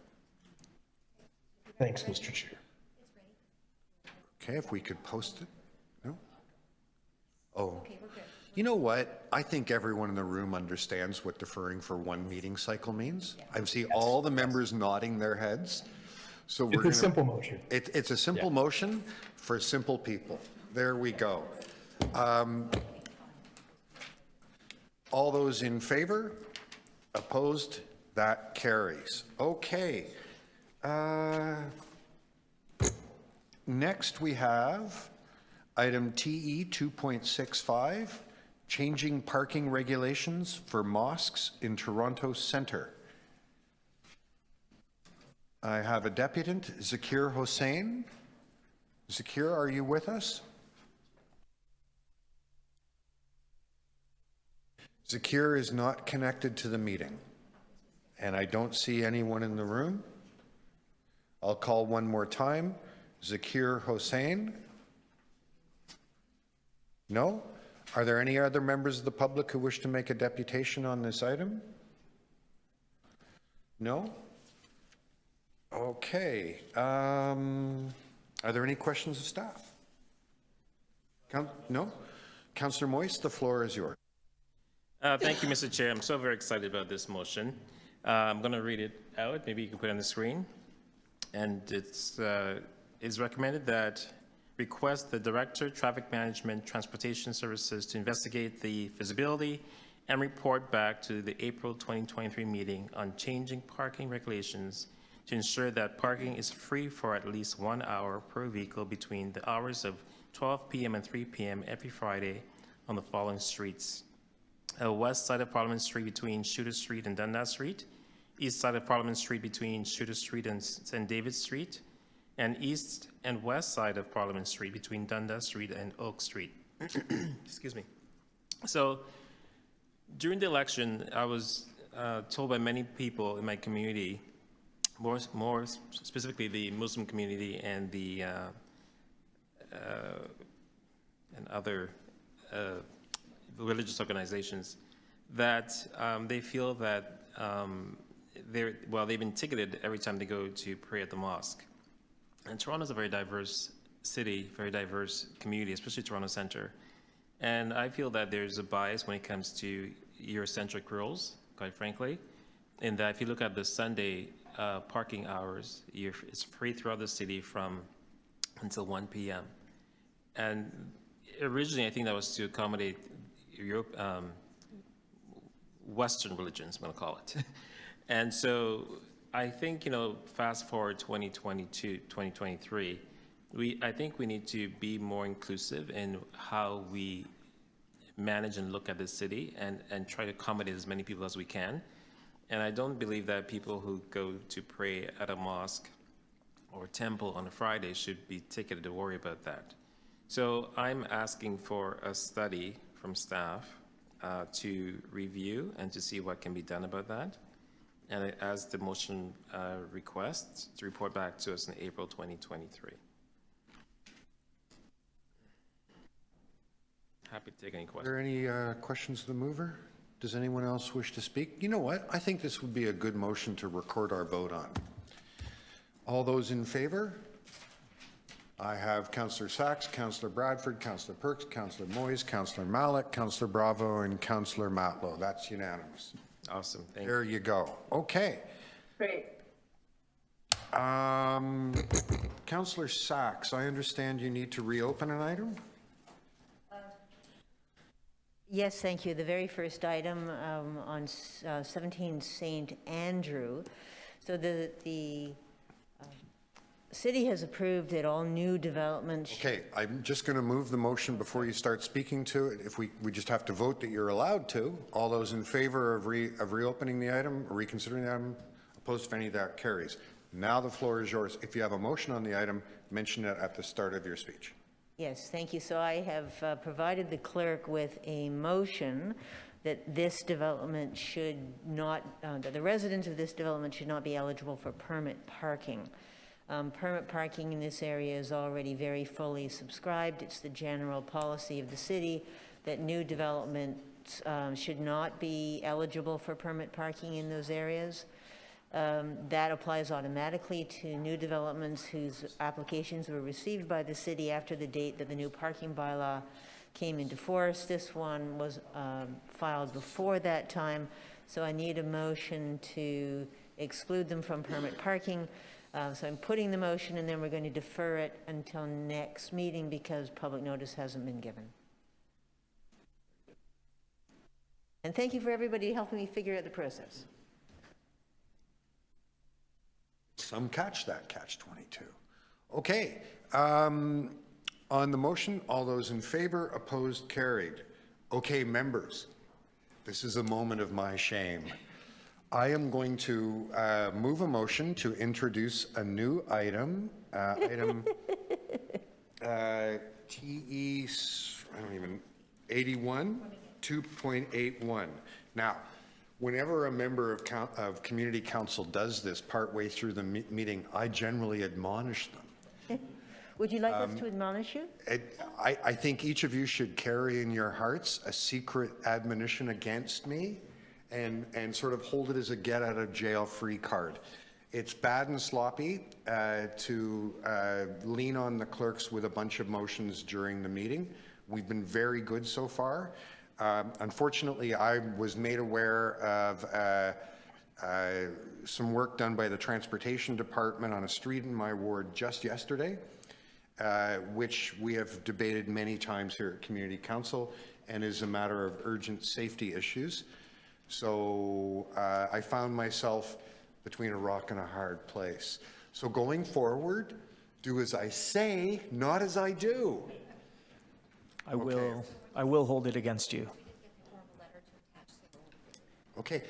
Thanks, Mr. Chair. Okay, if we could post it. No? Oh. You know what? I think everyone in the room understands what deferring for one meeting cycle means. I see all the members nodding their heads. So we're It's a simple motion. It's a simple motion for simple people. There we go. All those in favor? Opposed? That carries. Okay. Next we have item TE 2.65, changing parking regulations for mosques in Toronto Centre. I have a deputant, Zakir Hossain. Zakir, are you with us? Zakir is not connected to the meeting, and I don't see anyone in the room. I'll call one more time. Zakir Hossain? No? Are there any other members of the public who wish to make a deputation on this item? No? Okay. Are there any questions of staff? No? Councillor Moist, the floor is yours. Thank you, Mr. Chair. I'm so very excited about this motion. I'm going to read it out. Maybe you can put it on the screen. And it's recommended that request the Director, Traffic Management, Transportation Services to investigate the feasibility and report back to the April 2023 meeting on changing parking regulations to ensure that parking is free for at least 1 hour per vehicle between the hours of 12 p.m. and 3 p.m. every Friday on the following streets: west side of Parliament Street between Shooter Street and Dundas Street, east side of Parliament Street between Shooter Street and St. David Street, and east and west side of Parliament Street between Dundas Street and Oak Street. Excuse me. So during the election, I was told by many people in my community, more specifically the Muslim community and the and other religious organizations, that they feel that they've been ticketed every time they go to pray at the mosque. And Toronto's a very diverse city, very diverse community, especially Toronto Centre. And I feel that there's a bias when it comes to Eurocentric rules, quite frankly, in that if you look at the Sunday parking hours, it's free throughout the city from until 1 p.m. And originally, I think that was to accommodate Europe, Western religions, I'm going to call it. And so I think, fast forward 2022, 2023, I think we need to be more inclusive in how we manage and look at the city and try to accommodate as many people as we can. And I don't believe that people who go to pray at a mosque or temple on a Friday should be ticketed to worry about that. So I'm asking for a study from staff to review and to see what can be done about that. And as the motion requests, to report back to us in April 2023. Happy to take any questions. Are there any questions of the mover? Does anyone else wish to speak? You know what? I think this would be a good motion to record our vote on. All those in favor? I have Councillor Sachs, Councillor Bradford, Councillor Perks, Councillor Moyes, Councillor Malik, Councillor Bravo, and Councillor Matlow. That's unanimous. Awesome. Thank you. There you go. Okay. Great. Councillor Sachs, I understand you need to reopen an item? Yes, thank you. The very first item on 17 St. Andrew. So the city has approved that all new developments. Okay, I'm just going to move the motion before you start speaking to it. If we just have to vote that you're allowed to. All those in favor of reopening the item or reconsidering the item, opposed if any, that carries. Now the floor is yours. If you have a motion on the item, mention it at the start of your speech. Yes, thank you. So I have provided the clerk with a motion that this development should not, that the residents of this development should not be eligible for permit parking. Permit parking in this area is already very fully subscribed. It's the general policy of the city that new developments should not be eligible for permit parking in those areas. That applies automatically to new developments whose applications were received by the city after the date that the new parking bylaw came into force. This one was filed before that time, so I need a motion to exclude them from permit parking. So I'm putting the motion, and then we're going to defer it until next meeting because public notice hasn't been given. And thank you for everybody helping me figure out the process. Some catch that catch-22. Okay, on the motion, all those in favor, opposed, carried. Okay, members, this is a moment of my shame. I am going to move a motion to introduce a new item, item TE, 81, 2.81. Now, whenever a member of community council does this partway through the meeting, I generally admonish them. Would you like us to admonish you? I think each of you should carry in your hearts a secret admonition against me and sort of hold it as a get out of jail free card. It's bad and sloppy to lean on the clerks with a bunch of motions during the meeting. We've been very good so far. Unfortunately, I was made aware of some work done by the transportation department on a street in my ward just yesterday, which we have debated many times here at Community Council and is a matter of urgent safety issues. So I found myself between a rock and a hard place. So going forward, do as I say, not as I do. I will hold it against you. Okay,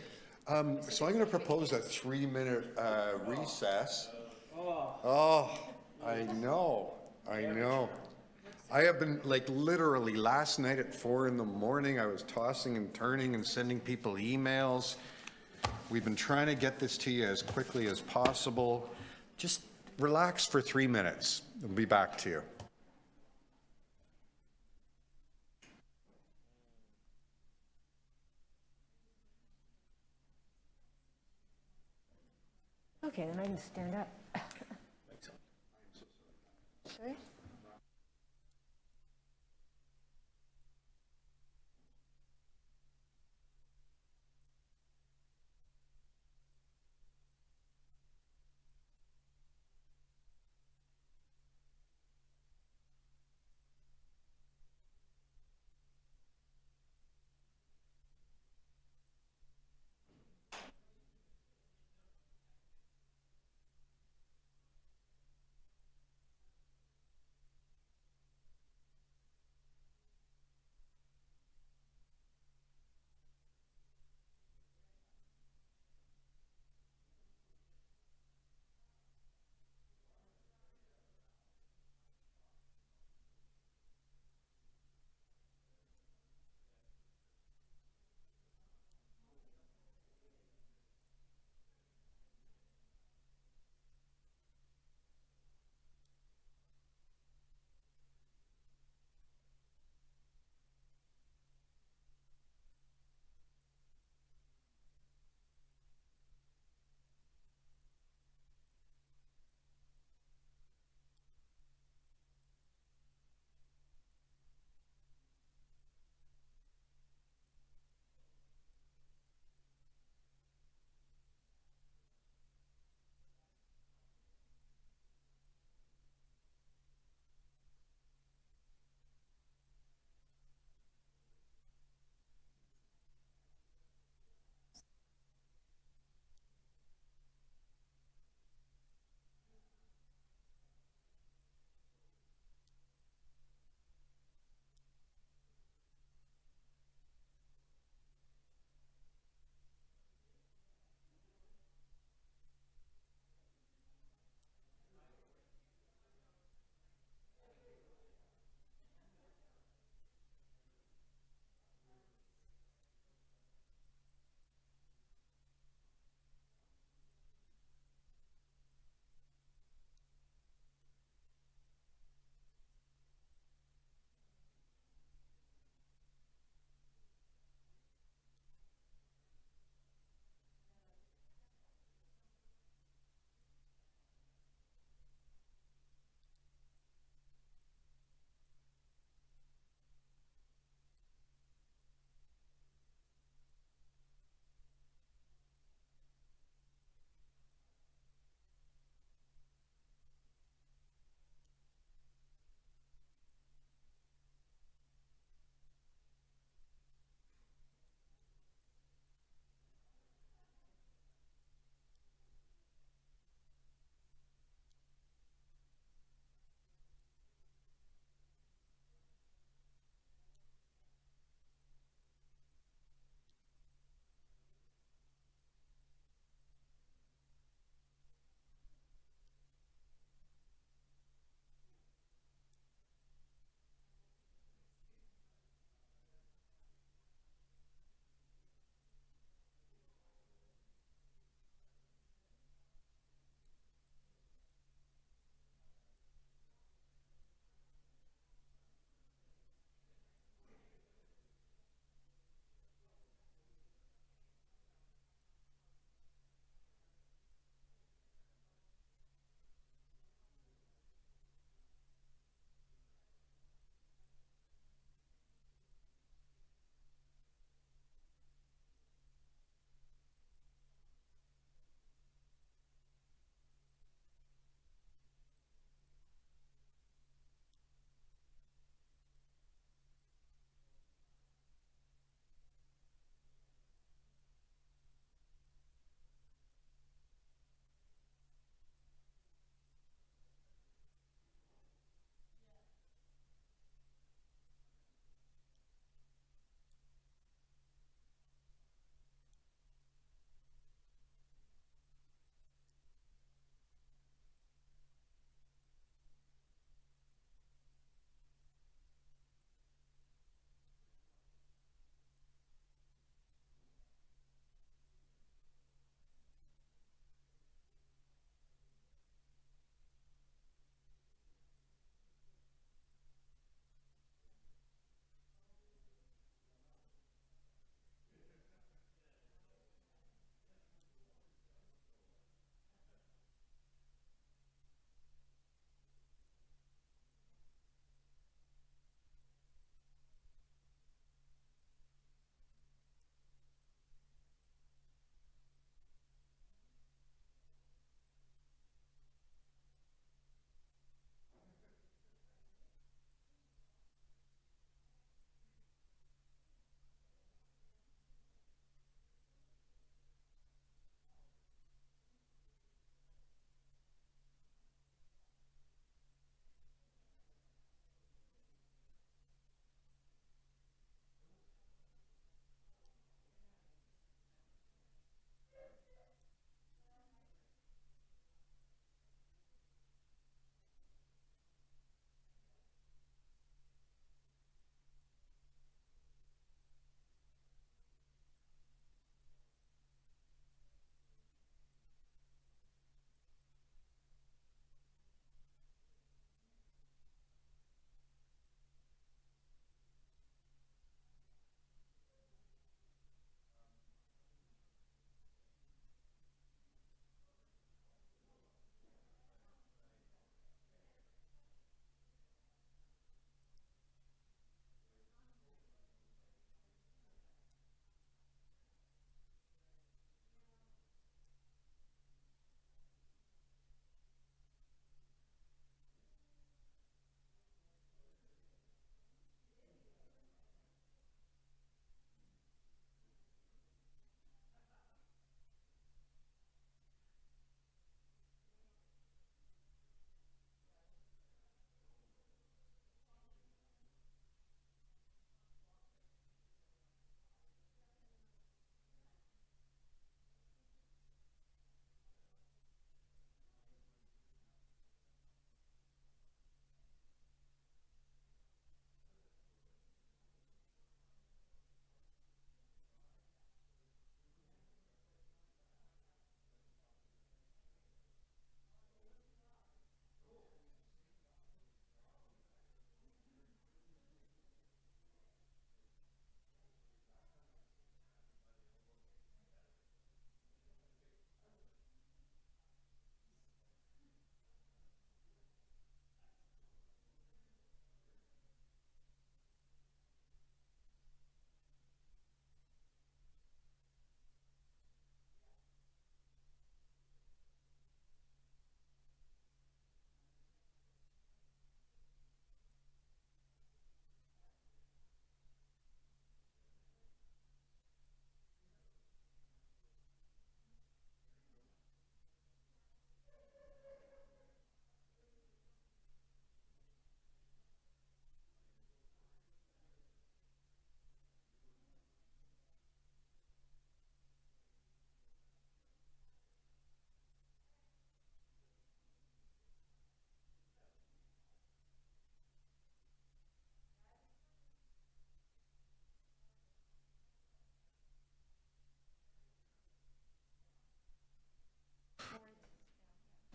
so I'm going to propose a 3-minute recess. Oh, I know. I have been, like, literally, last night at 4 in the morning, I was tossing and turning and sending people emails. We've been trying to get this to you as quickly as possible. Just relax for 3 minutes. We'll be back to you. Okay, then I can stand up. Sorry?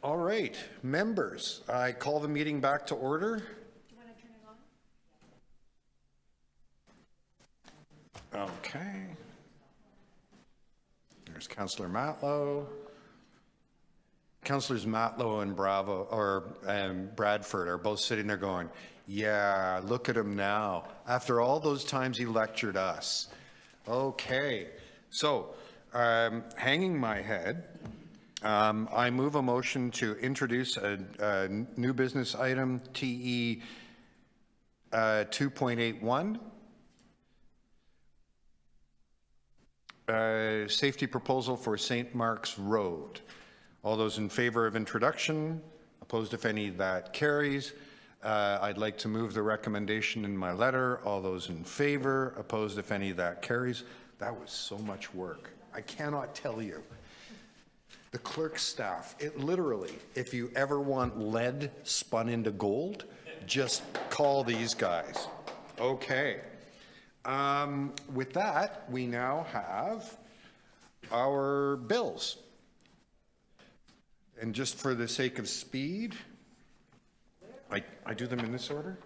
All right, members, I call the meeting back to order. Okay. There's Councillor Matlow. Councillors Matlow and Bradford are both sitting there going, yeah, look at him now. After all those times he lectured us. Okay, so hanging my head, I move a motion to introduce a new business item, TE 2.81. Safety proposal for St. Mark's Road. All those in favor of introduction? Opposed, if any, that carries. I'd like to move the recommendation in my letter. All those in favor? Opposed, if any, that carries. That was so much work. I cannot tell you. The clerk's staff, it literally, if you ever want lead spun into gold, just call these guys. Okay. With that, we now have our bills. And just for the sake of speed, I do them in this order?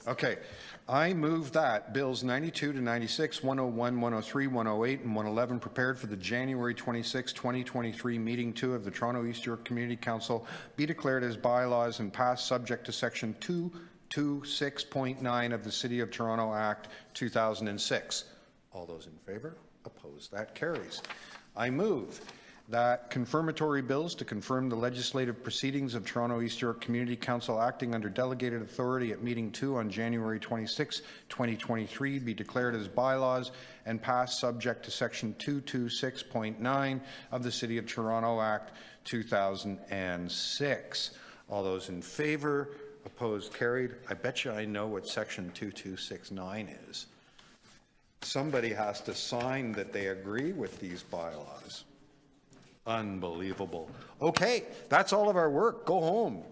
Okay. I move that bills 92 to 96, 101, 103, 108, and 111 prepared for the January 26, 2023 meeting 2 of the Toronto East York Community Council be declared as bylaws and passed subject to section 226.9 of the City of Toronto Act 2006. All those in favor? Opposed? That carries. I move that confirmatory bills to confirm the legislative proceedings of Toronto East York Community Council acting under delegated authority at meeting 2 on January 26, 2023 be declared as bylaws and passed subject to section 226.9 of the City of Toronto Act 2006. All those in favor? Opposed? Carried. I bet you I know what section 2269 is. Somebody has to sign that they agree with these bylaws. Unbelievable. Okay, that's all of our work. Go home.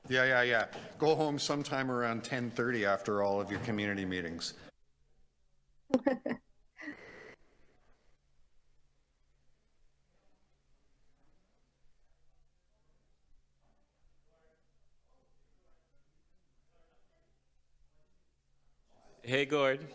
Yeah. Go home sometime around 10:30 after all of your community meetings. Hey, Gord.